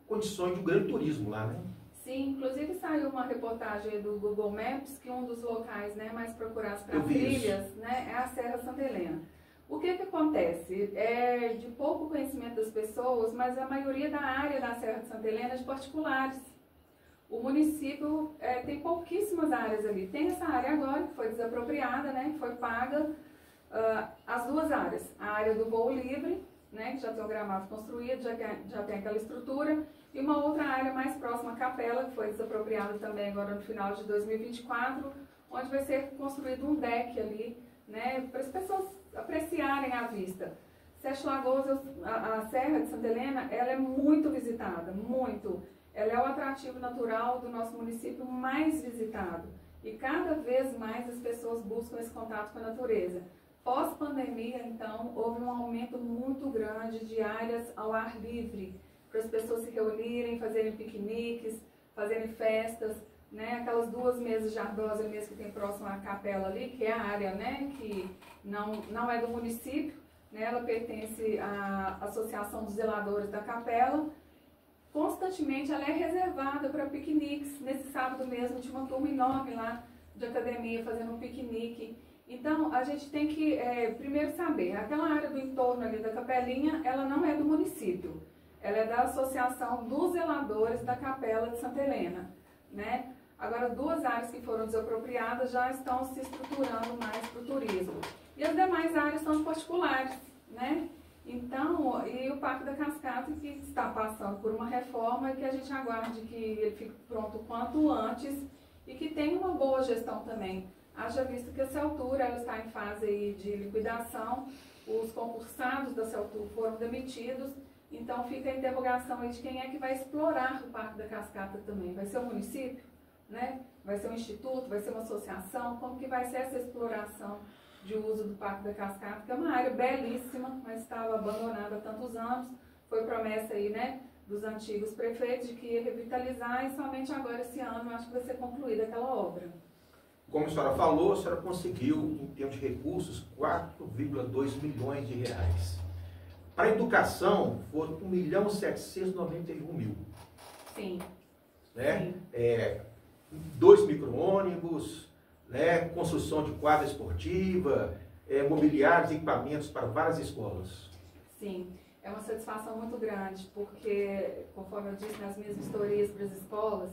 condições de um grande turismo lá, né? Sim, inclusive saiu uma reportagem do Google Maps que um dos locais, né, mais procurados para trilhas, né, é a Serra Santa Helena. O que acontece? É de pouco conhecimento das pessoas, mas a maioria da área da Serra de Santa Helena é de particulares. O município tem pouquíssimas áreas ali. Tem essa área agora, que foi desapropriada, né, que foi paga, as 2 áreas. A área do voo livre, né, que já tem o gramado construído, já tem aquela estrutura, e uma outra área mais próxima à capela, que foi desapropriada também agora no final de 2024, onde vai ser construído um deck ali, né, para as pessoas apreciarem a vista. Sete Lagoas, a Serra de Santa Helena, ela é muito visitada, muito. Ela é o atrativo natural do nosso município mais visitado. E cada vez mais as pessoas buscam esse contato com a natureza. Pós-pandemia, então, houve um aumento muito grande de áreas ao ar livre, para as pessoas se reunirem, fazerem piqueniques, fazerem festas, né? Aquelas 2 mesas de ardosa mesmo que tem próximo à capela ali, que é a área, né, que não é do município, né? Ela pertence à Associação dos Zeladores da Capela. constantemente ela é reservada para piqueniques. Nesse sábado mesmo tinha uma turma enorme lá de academia fazendo um piquenique. Então a gente tem que primeiro saber, aquela área do entorno ali da capelinha, ela não é do município, ela é da Associação dos Zeladores da Capela de Santa Helena, né? Agora, 2 áreas que foram desapropriadas já estão se estruturando mais para o turismo. E as demais áreas são de particulares, né? Então, e o Parque da Cascata, que está passando por uma reforma e que a gente aguarde que ele fique pronto o quanto antes e que tenha uma boa gestão também. Haja visto que a Celtur ela está em fase aí de liquidação, os concursados da Celtur foram demitidos, então fica a interrogação aí de quem é que vai explorar o Parque da Cascata também. Vai ser o município? Né? Vai ser um instituto? Vai ser uma associação? Como que vai ser essa exploração de uso do Parque da Cascata, que é uma área belíssima, mas estava abandonada há tantos anos. Foi promessa aí, né, dos antigos prefeitos de que ia revitalizar e somente agora esse ano acho que vai ser concluída aquela obra. Como a senhora falou, a senhora conseguiu, em termos de recursos, 4,2 milhões de reais. Para a educação, foram 1.791.000. Sim. Né? Sim. 2 micro-ônibus, né? Construção de quadra esportiva, mobiliários e equipamentos para várias escolas. Sim, é uma satisfação muito grande, porque, conforme eu disse nas minhas vistorias para as escolas,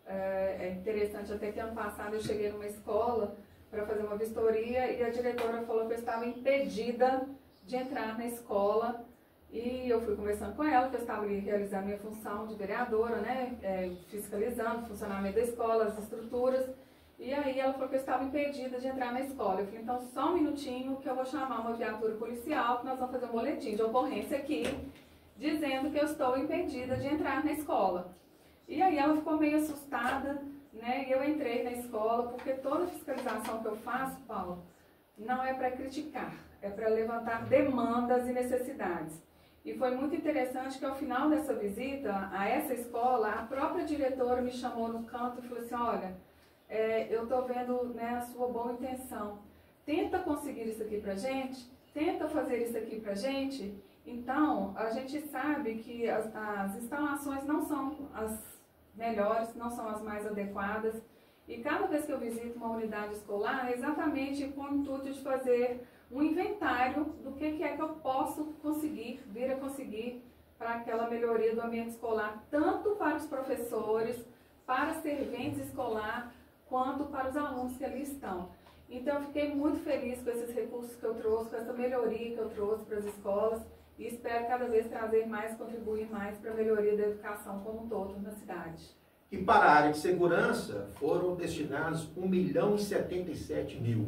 é interessante até que ano passado eu cheguei numa escola para fazer uma vistoria e a diretora falou que eu estava impedida de entrar na escola e eu fui conversando com ela, que eu estava ali realizando minha função de vereadora, né, fiscalizando o funcionamento da escola, as estruturas, e aí ela falou que eu estava impedida de entrar na escola. Eu falei, então só um minutinho que eu vou chamar uma viatura policial, que nós vamos fazer um boletim de ocorrência aqui, dizendo que eu estou impedida de entrar na escola. E aí ela ficou meio assustada, né, e eu entrei na escola, porque toda fiscalização que eu faço, Paulo, não é para criticar, é para levantar demandas e necessidades. E foi muito interessante que ao final dessa visita a essa escola, a própria diretora me chamou no canto e falou assim, olha, eu estou vendo, né, a sua boa intenção, tenta conseguir isso aqui pra gente, tenta fazer isso aqui pra gente. Então, a gente sabe que as instalações não são as melhores, não são as mais adequadas, e cada vez que eu visito uma unidade escolar, é exatamente com o intuito de fazer um inventário do que é que eu posso conseguir, vir a conseguir para aquela melhoria do ambiente escolar, tanto para os professores, para os serventes escolar, quanto para os alunos que ali estão. Então eu fiquei muito feliz com esses recursos que eu trouxe, com essa melhoria que eu trouxe para as escolas e espero cada vez trazer mais, contribuir mais para a melhoria da educação como um todo na cidade. E para a área de segurança foram destinados 1.077.000.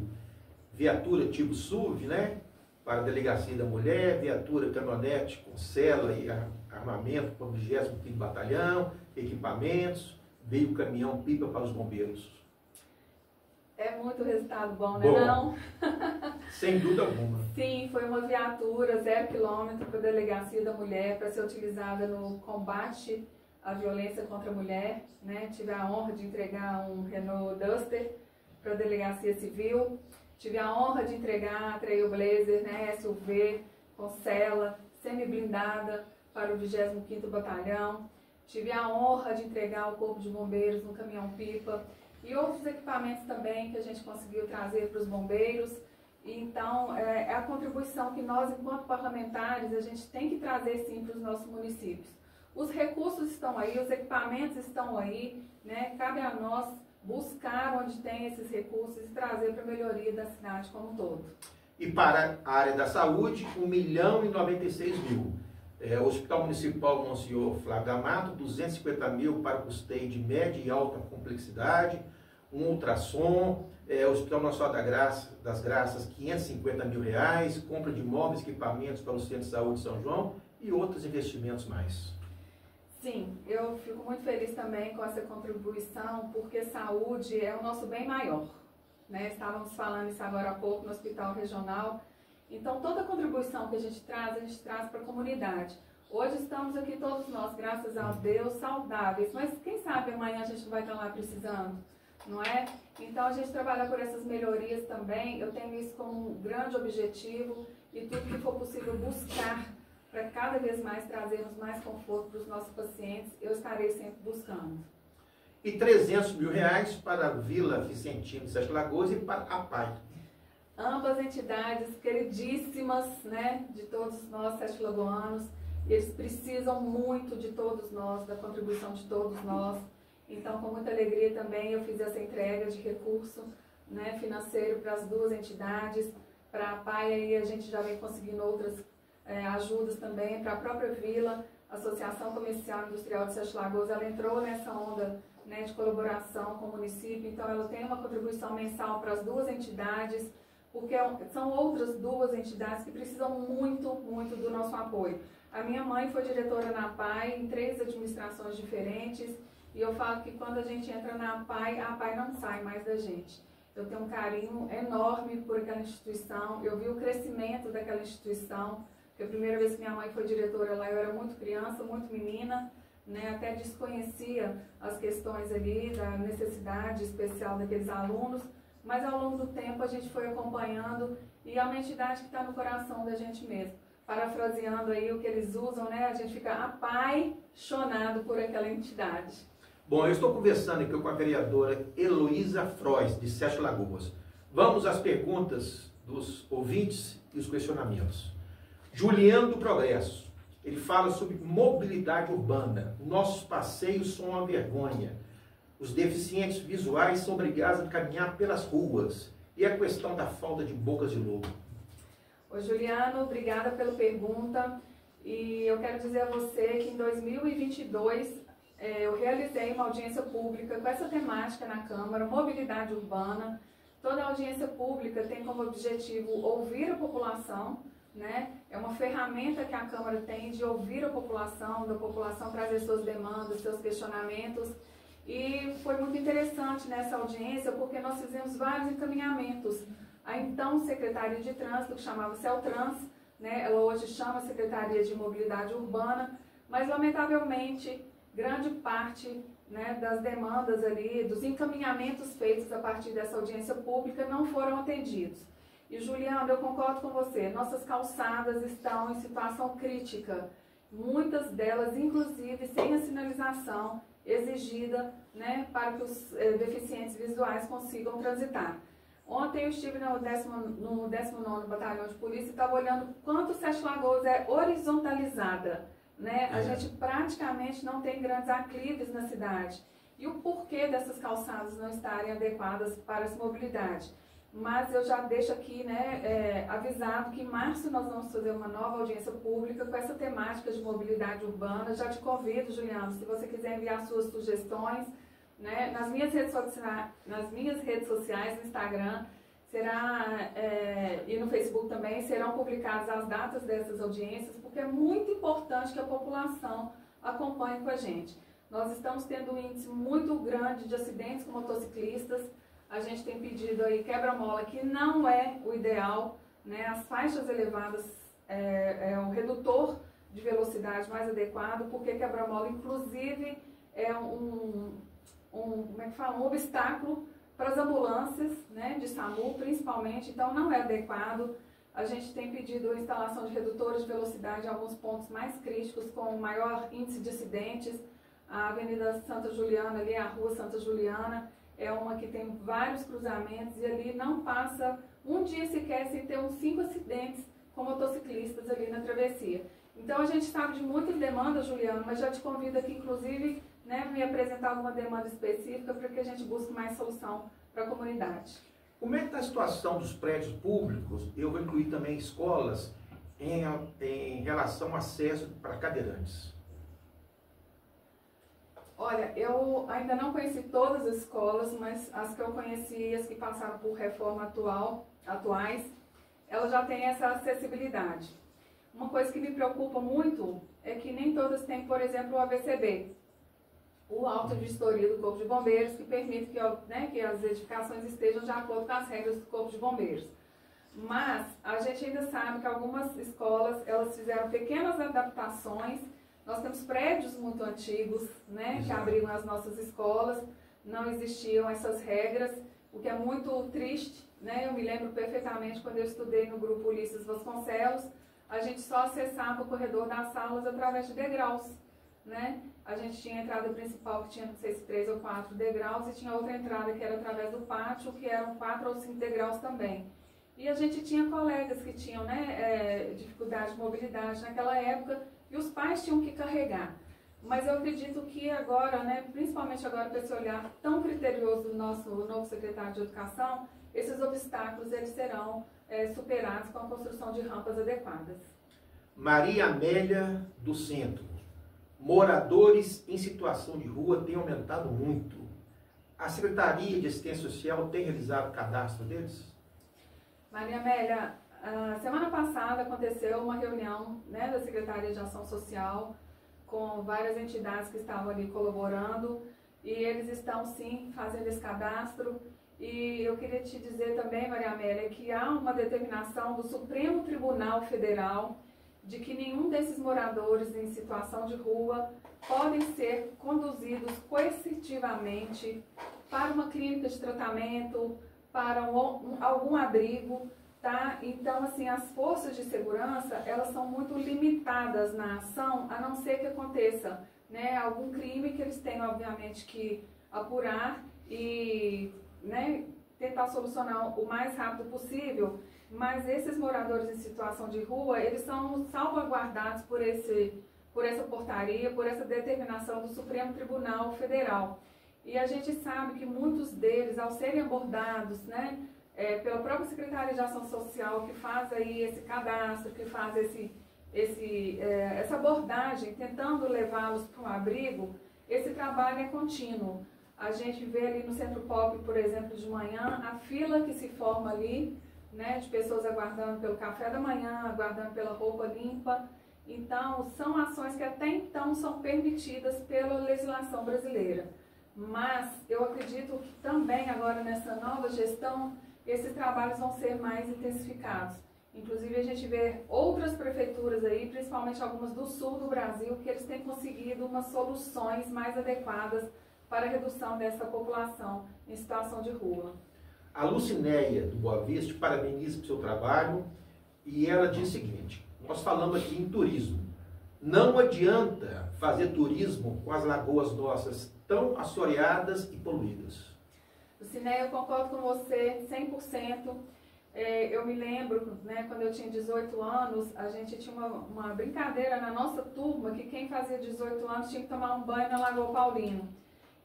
Viatura tipo SUV, né? Para a Delegacia da Mulher, viatura caminhonete com cela e armamento para o 25º Batalhão, equipamentos, veio caminhão pipa para os bombeiros. É muito resultado bom, né? Bom, não? Sem dúvida alguma. Sim, foi uma viatura 0 km para a Delegacia da Mulher, para ser utilizada no combate à violência contra a mulher, né? Tive a honra de entregar um Renault Duster para a Delegacia Civil. Tive a honra de entregar a Trailblazer, né, SUV, com cela, semi-blindada para o 25º Batalhão. Tive a honra de entregar o Corpo de Bombeiros no caminhão-pipa e outros equipamentos também que a gente conseguiu trazer para os bombeiros. E, então, é a contribuição que nós, enquanto parlamentares, a gente tem que trazer sim para os nossos municípios. Os recursos estão aí, os equipamentos estão aí, né, cabe a nós buscar onde tem esses recursos e trazer para a melhoria da cidade como um todo. E para a área da saúde, 1.096.000. O Hospital Municipal Monsenhor Flávio Amato, 250.000 para custeio de média e alta complexidade, um ultrassom, Hospital Nossa Senhora das Graças, 550.000 reais, compra de móveis e equipamentos para o Centro de Saúde de São João e outros investimentos mais. Sim, eu fico muito feliz também com essa contribuição, porque saúde é o nosso bem maior, né? Estávamos falando isso agora há pouco no Hospital Regional. Então, toda contribuição que a gente traz para a comunidade. Hoje estamos aqui todos nós, graças a Deus, saudáveis, mas quem sabe amanhã a gente não vai estar lá precisando, não é? Então, a gente trabalha por essas melhorias também. Eu tenho isso como um grande objetivo e tudo que for possível buscar para cada vez mais trazermos mais conforto para os nossos pacientes, eu estarei sempre buscando. E R$300 mil para a Vila Vicentina de Sete Lagoas e para a PAI. Ambas entidades queridíssimas, né, de todos nós sete lagoanos, eles precisam muito de todos nós, da contribuição de todos nós. Então, com muita alegria também, eu fiz essa entrega de recurso, né, financeiro para as duas entidades. Para a PAI, aí a gente já vem conseguindo outras ajudas também. Para a própria Vila, a Associação Comercial e Industrial de Sete Lagoas, ela entrou nessa onda, né, de colaboração com o município. Então, ela tem uma contribuição mensal para as duas entidades, porque são outras duas entidades que precisam muito, muito do nosso apoio. A minha mãe foi diretora na PAI em 3 administrações diferentes, e eu falo que quando a gente entra na PAI, a PAI não sai mais da gente. Eu tenho um carinho enorme por aquela instituição, eu vi o crescimento daquela instituição, porque a primeira vez que minha mãe foi diretora lá, eu era muito criança, muito menina, né, até desconhecia as questões ali da necessidade especial daqueles alunos, mas ao longo do tempo a gente foi acompanhando e é uma entidade que está no coração da gente mesmo. Parafraseando aí o que eles usam, né, a gente fica apaixonado por aquela entidade. Bom, eu estou conversando aqui com a vereadora Heloísa Frois, de Sete Lagoas. Vamos às perguntas dos ouvintes e os questionamentos. Juliano do Progresso, ele fala sobre mobilidade urbana. Nossos passeios são uma vergonha. Os deficientes visuais são obrigados a caminhar pelas ruas. E a questão da falta de bocas de lobo. Ô Juliano, obrigada pela pergunta. E eu quero dizer a você que em 2022 eu realizei uma audiência pública com essa temática na Câmara, mobilidade urbana. Toda audiência pública tem como objetivo ouvir a população, né? É uma ferramenta que a Câmara tem de ouvir a população, da população trazer suas demandas, seus questionamentos. E foi muito interessante nessa audiência, porque nós fizemos vários encaminhamentos. A então Secretaria de Trânsito, que chamava CELTRANS, né? Ela hoje chama Secretaria de Mobilidade Urbana, mas lamentavelmente grande parte, né, das demandas ali, dos encaminhamentos feitos a partir dessa audiência pública não foram atendidos. E Juliano, eu concordo com você, nossas calçadas estão em situação crítica, muitas delas inclusive sem a sinalização exigida, né, para que os deficientes visuais consigam transitar. Ontem eu estive no 19º Batalhão de Polícia e estava olhando quanto Sete Lagoas é horizontalizada, né? A gente praticamente não tem grandes aclives na cidade. E o porquê dessas calçadas não estarem adequadas para essa mobilidade? Mas eu já deixo aqui, né, avisado que em março nós vamos fazer uma nova audiência pública com essa temática de mobilidade urbana. Já te convido, Juliano, se você quiser enviar suas sugestões, né, nas minhas redes sociais, no Instagram, e no Facebook também, serão publicadas as datas dessas audiências, porque é muito importante que a população acompanhe com a gente. Nós estamos tendo um índice muito grande de acidentes com motociclistas. A gente tem pedido aí quebra-mola, que não é o ideal, né? As faixas elevadas é um redutor de velocidade mais adequado, porque quebra-mola, inclusive, é um obstáculo para as ambulâncias, né, de SAMU principalmente, então não é adequado. A gente tem pedido a instalação de redutores de velocidade em alguns pontos mais críticos, com maior índice de acidentes. A Avenida Santa Juliana, ali, a Rua Santa Juliana, é uma que tem vários cruzamentos e ali não passa um dia sequer sem ter uns 5 acidentes com motociclistas ali na travessia. Então a gente sabe de muitas demandas, Juliano, mas já te convido aqui, inclusive, né, me apresentar alguma demanda específica para que a gente busque mais solução para a comunidade. Como é que está a situação dos prédios públicos? Eu vou incluir também escolas em relação ao acesso para cadeirantes. Olha, eu ainda não conheci todas as escolas, mas as que eu conheci, as que passaram por reforma atuais, elas já têm essa acessibilidade. Uma coisa que me preocupa muito é que nem todas têm, por exemplo, o AVCB, o Auto de Vistoria do Corpo de Bombeiros, que permite que, né, que as edificações estejam de acordo com as regras do Corpo de Bombeiros. Mas a gente ainda sabe que algumas escolas, elas fizeram pequenas adaptações. Nós temos prédios muito antigos, né, que abrigam as nossas escolas, não existiam essas regras, o que é muito triste, né? Eu me lembro perfeitamente quando eu estudei no grupo Ulisses Vasconcelos, a gente só acessava o corredor das salas através de degraus, né? A gente tinha a entrada principal que tinha, não sei se 3 ou 4 degraus, e tinha outra entrada que era através do pátio, que eram 4 ou 5 degraus também. E a gente tinha colegas que tinham, né, dificuldade de mobilidade naquela época, e os pais tinham que carregar. Mas eu acredito que agora, né, principalmente agora com esse olhar tão criterioso do nosso novo secretário de Educação, esses obstáculos eles serão superados com a construção de rampas adequadas. Maria Amélia do Centro. Moradores em situação de rua têm aumentado muito. A Secretaria de Assistência Social tem realizado o cadastro deles? Maria Amélia, a semana passada aconteceu uma reunião, né, da Secretaria de Ação Social com várias entidades que estavam ali colaborando, e eles estão sim fazendo esse cadastro. E eu queria te dizer também, Maria Amélia, que há uma determinação do Supremo Tribunal Federal de que nenhum desses moradores em situação de rua podem ser conduzidos coercitivamente para uma clínica de tratamento, para algum abrigo, tá? Então, assim, as forças de segurança, elas são muito limitadas na ação, a não ser que aconteça, né, algum crime que eles tenham, obviamente, que apurar e, né, tentar solucionar o mais rápido possível. Mas esses moradores em situação de rua, eles são salvaguardados por essa portaria, por essa determinação do Supremo Tribunal Federal. E a gente sabe que muitos deles, ao serem abordados, né, pela própria Secretaria de Ação Social, que faz aí esse cadastro, que faz essa abordagem, tentando levá-los para um abrigo, esse trabalho é contínuo. A gente vê ali no Centro Pop, por exemplo, de manhã, a fila que se forma ali, né, de pessoas aguardando pelo café da manhã, aguardando pela roupa limpa. Então, são ações que até então são permitidas pela legislação brasileira. Mas eu acredito que também agora nessa nova gestão, esses trabalhos vão ser mais intensificados. Inclusive a gente vê outras prefeituras aí, principalmente algumas do sul do Brasil, que eles têm conseguido umas soluções mais adequadas para a redução dessa população em situação de rua. A Lucinéia do Boa Vista parabeniza pelo seu trabalho e ela diz o seguinte: nós falamos aqui em turismo. Não adianta fazer turismo com as lagoas nossas tão assoreadas e poluídas. Lucinéia, eu concordo com você 100%. Eu me lembro, né, quando eu tinha 18 anos, a gente tinha uma brincadeira na nossa turma que quem fazia 18 anos tinha que tomar um banho na Lagoa Paulino.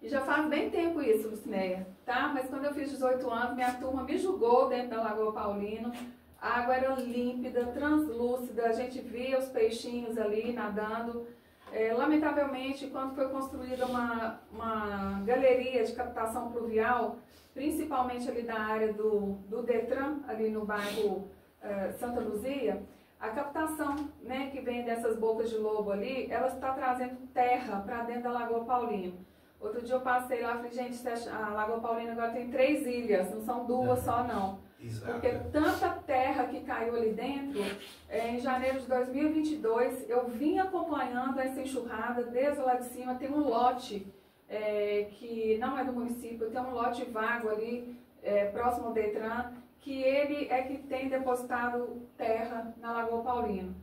E já faz bem tempo isso, Lucinéia, tá? Mas quando eu fiz 18 anos, minha turma me julgou dentro da Lagoa Paulino. A água era límpida, translúcida, a gente via os peixinhos ali nadando. Lamentavelmente, quando foi construída uma galeria de captação pluvial, principalmente ali da área do Detran, ali no bairro Santa Luzia, a captação, né, que vem dessas bocas de lobo ali, ela está trazendo terra para dentro da Lagoa Paulino. Outro dia eu passei lá e falei, gente, a Lagoa Paulino agora tem 3 ilhas, não são 2 só não. Exato. Porque tanta terra que caiu ali dentro, em janeiro de 2022, eu vim acompanhando essa enxurrada, desde lá de cima tem um lote que não é do município, tem um lote vago ali, próximo ao Detran, que ele é que tem depositado terra na Lagoa Paulino.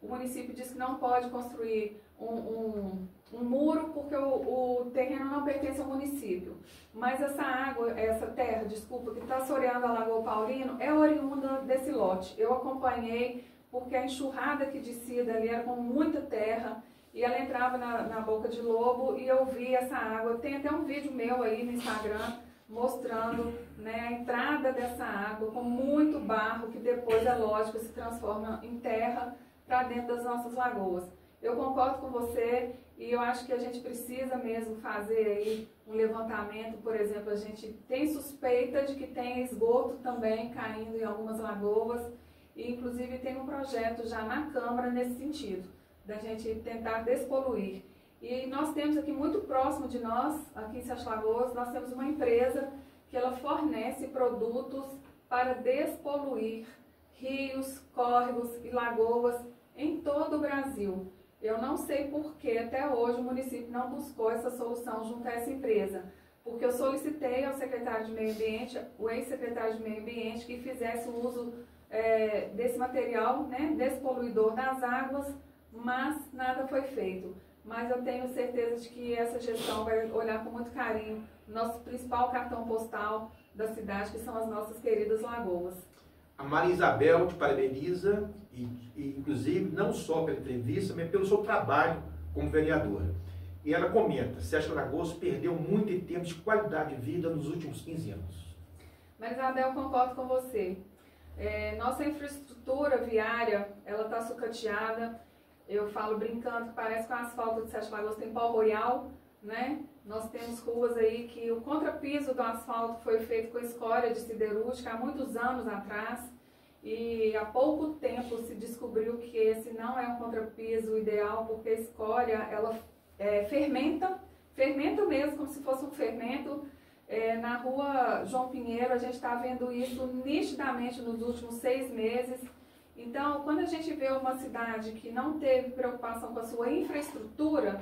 O município diz que não pode construir um muro porque o terreno não pertence ao município. Mas essa terra, desculpa, que está assoreando a Lagoa Paulino é oriunda desse lote. Eu acompanhei porque a enxurrada que descia dali era com muita terra e ela entrava na boca de lobo e eu vi essa água. Tem até um vídeo meu aí no Instagram mostrando, né, a entrada dessa água com muito barro que depois, é lógico, se transforma em terra para dentro das nossas lagoas. Eu concordo com você e eu acho que a gente precisa mesmo fazer aí um levantamento. Por exemplo, a gente tem suspeita de que tem esgoto também caindo em algumas lagoas e inclusive tem um projeto já na Câmara nesse sentido, da gente tentar despoluir. E nós temos aqui muito próximo de nós, aqui em Sete Lagoas, nós temos uma empresa que ela fornece produtos para despoluir rios, córregos e lagoas em todo o Brasil. Eu não sei por que até hoje o município não buscou essa solução junto a essa empresa, porque eu solicitei ao secretário de Meio Ambiente, o ex-secretário de Meio Ambiente, que fizesse o uso desse material, né, desse poluidor das águas, mas nada foi feito. Mas eu tenho certeza de que essa gestão vai olhar com muito carinho o nosso principal cartão postal da cidade, que são as nossas queridas lagoas. A Maria Isabel te parabeniza, e inclusive não só pela entrevista, mas pelo seu trabalho como vereadora. E ela comenta: Sete Lagoas perdeu muito em termos de qualidade de vida nos últimos 15 anos. Maria Isabel, concordo com você. Nossa infraestrutura viária, ela está sucateada. Eu falo brincando que parece que o asfalto de Sete Lagoas tem pau royal, né? Nós temos ruas aí que o contrapiso do asfalto foi feito com escória de siderúrgica há muitos anos atrás, e há pouco tempo se descobriu que esse não é um contrapiso ideal, porque a escória, ela fermenta mesmo, como se fosse um fermento. Na rua João Pinheiro, a gente está vendo isso nitidamente nos últimos 6 meses. Então, quando a gente vê uma cidade que não teve preocupação com a sua infraestrutura,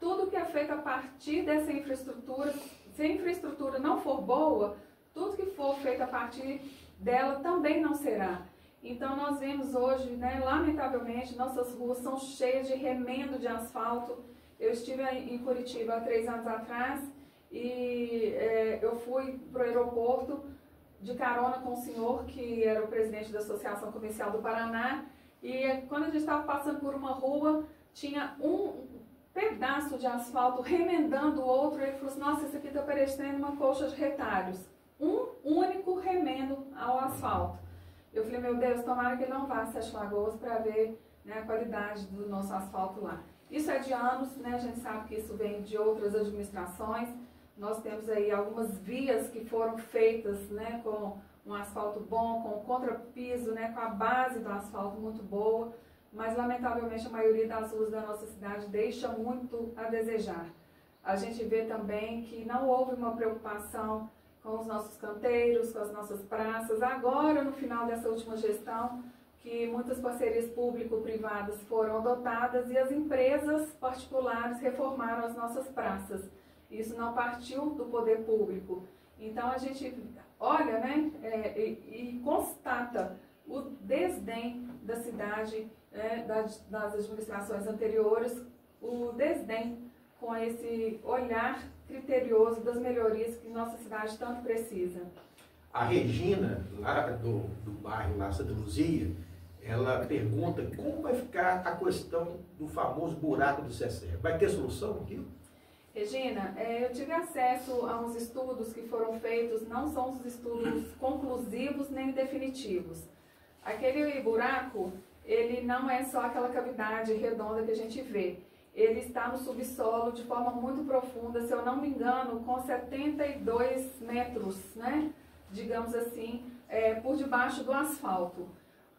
tudo que é feito a partir dessa infraestrutura, se a infraestrutura não for boa, tudo que for feito a partir dela também não será. Então, nós vemos hoje, né, lamentavelmente, nossas ruas são cheias de remendo de asfalto. Eu estive em Curitiba há 3 anos atrás e eu fui para o aeroporto de carona com o senhor, que era o presidente da Associação Comercial do Paraná, e quando a gente estava passando por uma rua, tinha um pedaço de asfalto remendando o outro, e ele falou assim: nossa, isso aqui está parecendo uma colcha de retalhos. Um único remendo ao asfalto. Eu falei: meu Deus, tomara que ele não vá a Sete Lagoas para ver, né, a qualidade do nosso asfalto lá. Isso é de anos, né? A gente sabe que isso vem de outras administrações. Nós temos aí algumas vias que foram feitas, né, com um asfalto bom, com contrapiso, né, com a base do asfalto muito boa, mas lamentavelmente a maioria das ruas da nossa cidade deixa muito a desejar. A gente vê também que não houve uma preocupação com os nossos canteiros, com as nossas praças. Agora, no final dessa última gestão, que muitas parcerias público-privadas foram adotadas e as empresas particulares reformaram as nossas praças. Isso não partiu do poder público. Então a gente olha, né, e constata o desdém da cidade, das administrações anteriores, o desdém com esse olhar criterioso das melhorias que nossa cidade tanto precisa. A Regina, lá do bairro lá, Santa Luzia, ela pergunta como vai ficar a questão do famoso buraco do CECE. Vai ter solução aqui? Regina, eu tive acesso a uns estudos que foram feitos, não são os estudos conclusivos nem definitivos. Aquele buraco, ele não é só aquela cavidade redonda que a gente vê. Ele está no subsolo de forma muito profunda, se eu não me engano, com 72 metros, né, digamos assim, por debaixo do asfalto.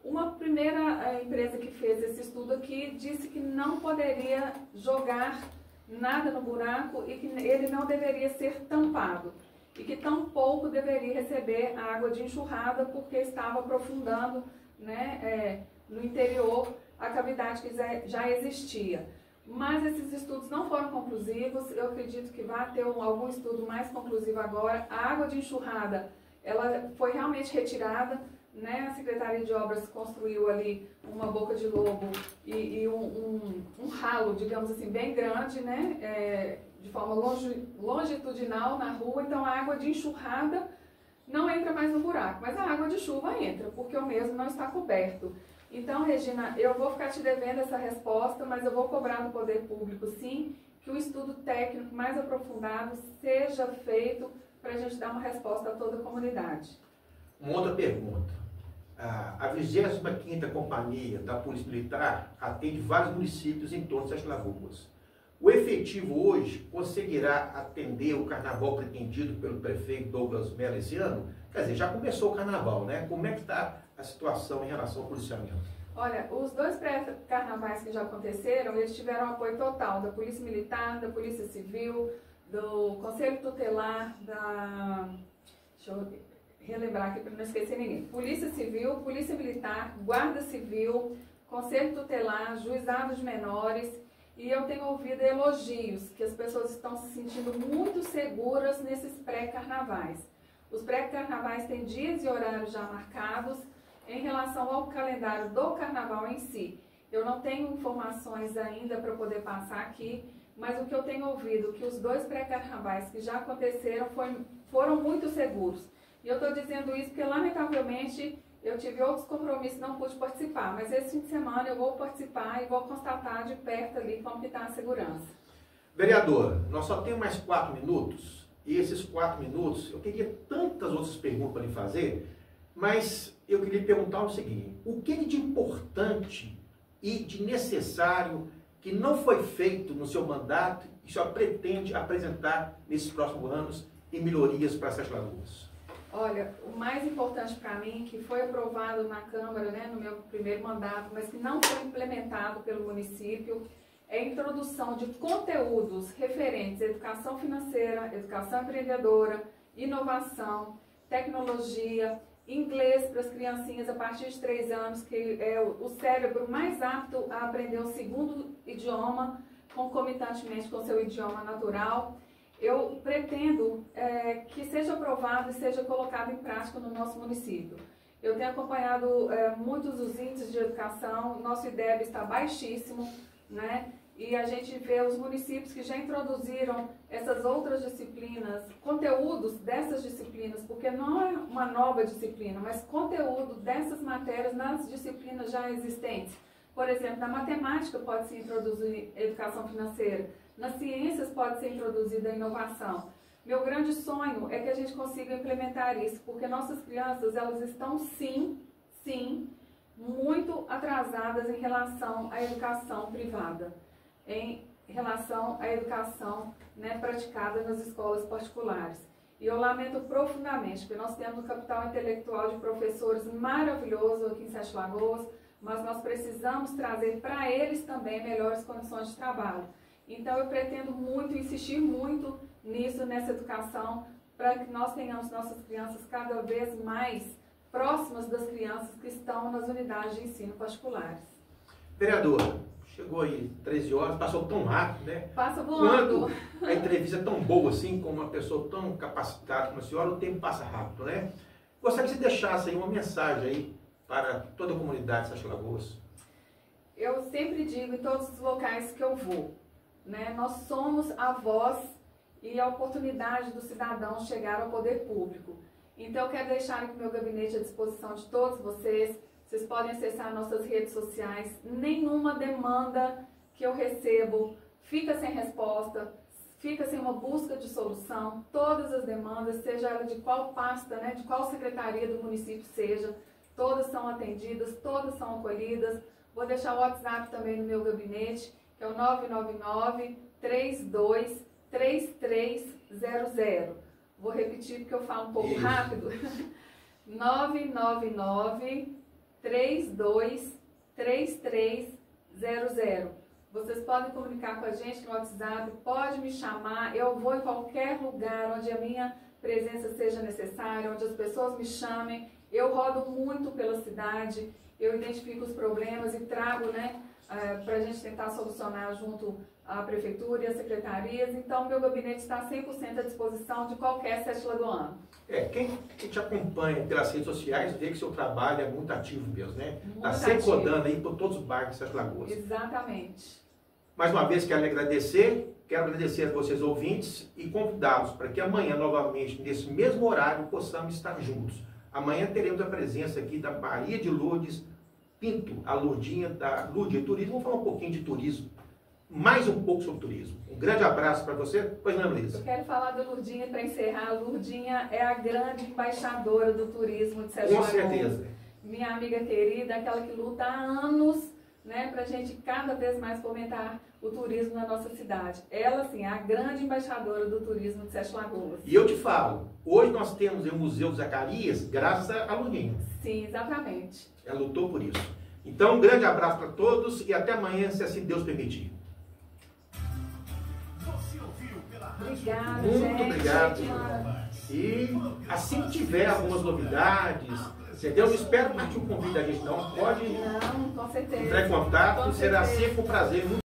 Uma primeira empresa que fez esse estudo aqui disse que não poderia jogar nada no buraco e que ele não deveria ser tampado e que tampouco deveria receber água de enxurrada porque estava aprofundando, né, no interior a cavidade que já existia. Mas esses estudos não foram conclusivos. Eu acredito que vai ter algum estudo mais conclusivo agora. A água de enxurrada, ela foi realmente retirada, né? A Secretaria de Obras construiu ali uma boca de lobo e um ralo, digamos assim, bem grande, né? De forma longitudinal na rua. Então a água de enxurrada não entra mais no buraco, mas a água de chuva entra, porque o mesmo não está coberto. Então, Regina, eu vou ficar te devendo essa resposta, mas eu vou cobrar do poder público, sim, que o estudo técnico mais aprofundado seja feito para a gente dar uma resposta a toda a comunidade. Uma outra pergunta. A 25ª Companhia da Polícia Militar atende vários municípios em torno de Sete Lagoas. O efetivo hoje conseguirá atender o carnaval pretendido pelo prefeito Douglas Mello esse ano? Quer dizer, já começou o carnaval, né? Como é que está a situação em relação ao policiamento? Olha, os 2 pré-carnavais que já aconteceram, eles tiveram apoio total da Polícia Militar, da Polícia Civil, do Conselho Tutelar, deixa eu relembrar aqui para não esquecer ninguém. Polícia Civil, Polícia Militar, Guarda Civil, Conselho Tutelar, Juizado de Menores, e eu tenho ouvido elogios, que as pessoas estão se sentindo muito seguras nesses pré-carnavais. Os pré-carnavais têm dias e horários já marcados Em relação ao calendário do carnaval em si, eu não tenho informações ainda para poder passar aqui, mas o que eu tenho ouvido, que os 2 pré-carnavais que já aconteceram foram muito seguros. E eu estou dizendo isso porque, lamentavelmente, eu tive outros compromissos e não pude participar. Mas esse fim de semana eu vou participar e vou constatar de perto ali como que está a segurança. Vereador, nós só temos mais 4 minutos. E esses 4 minutos, eu teria tantas outras perguntas para lhe fazer, mas eu queria lhe perguntar o seguinte: o que de importante e de necessário que não foi feito no seu mandato e só pretende apresentar nesses próximos anos em melhorias para Sete Lagoas? Olha, o mais importante para mim, que foi aprovado na Câmara, né, no meu primeiro mandato, mas que não foi implementado pelo município, é a introdução de conteúdos referentes à educação financeira, educação empreendedora, inovação, tecnologia, inglês para as criancinhas a partir de 3 anos, que é o cérebro mais apto a aprender um segundo idioma, concomitantemente com seu idioma natural. Eu pretendo que seja aprovado e seja colocado em prática no nosso município. Eu tenho acompanhado muitos dos índices de educação, nosso IDEB está baixíssimo, né? E a gente vê os municípios que já introduziram essas outras disciplinas, conteúdos dessas disciplinas, porque não é uma nova disciplina, mas conteúdo dessas matérias nas disciplinas já existentes. Por exemplo, na matemática pode-se introduzir educação financeira, nas ciências pode ser introduzida a inovação. Meu grande sonho é que a gente consiga implementar isso, porque nossas crianças, elas estão sim, muito atrasadas em relação à educação privada, em relação à educação, né, praticada nas escolas particulares. E eu lamento profundamente, porque nós temos um capital intelectual de professores maravilhoso aqui em Sete Lagoas, mas nós precisamos trazer para eles também melhores condições de trabalho. Então eu pretendo muito, insistir muito nisso, nessa educação, para que nós tenhamos nossas crianças cada vez mais próximas das crianças que estão nas unidades de ensino particulares. Vereadora, chegou aí 13 horas, passou tão rápido, né? Passa voando. Quando a entrevista é tão boa assim, com uma pessoa tão capacitada como a senhora, o tempo passa rápido, né? Gostaria que você deixasse aí uma mensagem aí para toda a comunidade de Sete Lagoas. Eu sempre digo em todos os locais que eu vou, né? Nós somos a voz e a oportunidade do cidadão chegar ao poder público. Então eu quero deixar aqui o meu gabinete à disposição de todos vocês. Vocês podem acessar nossas redes sociais. Nenhuma demanda que eu recebo fica sem resposta, fica sem uma busca de solução. Todas as demandas, seja ela de qual pasta, né, de qual secretaria do município seja, todas são atendidas, todas são acolhidas. Vou deixar o WhatsApp também no meu gabinete, que é o 999-323300. Vou repetir porque eu falo um pouco rápido. 999-323300. Vocês podem comunicar com a gente no WhatsApp, pode me chamar, eu vou em qualquer lugar onde a minha presença seja necessária, onde as pessoas me chamem. Eu rodo muito pela cidade, eu identifico os problemas e trago, né, para a gente tentar solucionar junto à prefeitura e às secretarias. Então, meu gabinete está 100% à disposição de qualquer sete lagoano. Quem te acompanha pelas redes sociais vê que seu trabalho é muito ativo mesmo, né? Está Muito sempre ativo. rodando aí por todos os bairros de Sete Lagoas. Exatamente. Mais uma vez quero agradecer a vocês ouvintes e convidá-los para que amanhã, novamente, nesse mesmo horário, possamos estar juntos. Amanhã teremos a presença aqui da Maria de Lourdes Pinto, a Lourdinha da Lourdes Turismo. Vamos falar um pouquinho de turismo, mais um pouco sobre turismo. Um grande abraço para você. Pois não, Luísa? Eu quero falar da Lourdinha para encerrar. A Lourdinha é a grande embaixadora do turismo de Sete Lagoas. Com certeza. Minha amiga querida, aquela que luta há anos, né, para a gente cada vez mais fomentar o turismo na nossa cidade. Ela, sim, é a grande embaixadora do turismo de Sete Lagoas. E eu te falo, hoje nós temos o Museu Zacarias graças à Lourdinha. Sim, exatamente. Ela lutou por isso. Então, um grande abraço para todos e até amanhã, se assim Deus permitir. Você ouviu pela Rádio Obrigada, Muito gente. obrigado. E assim que tiver algumas novidades, entendeu? Não espero que o convite da gente não. Pode Não, com certeza. entrar em contato, Com será certeza. sempre um prazer.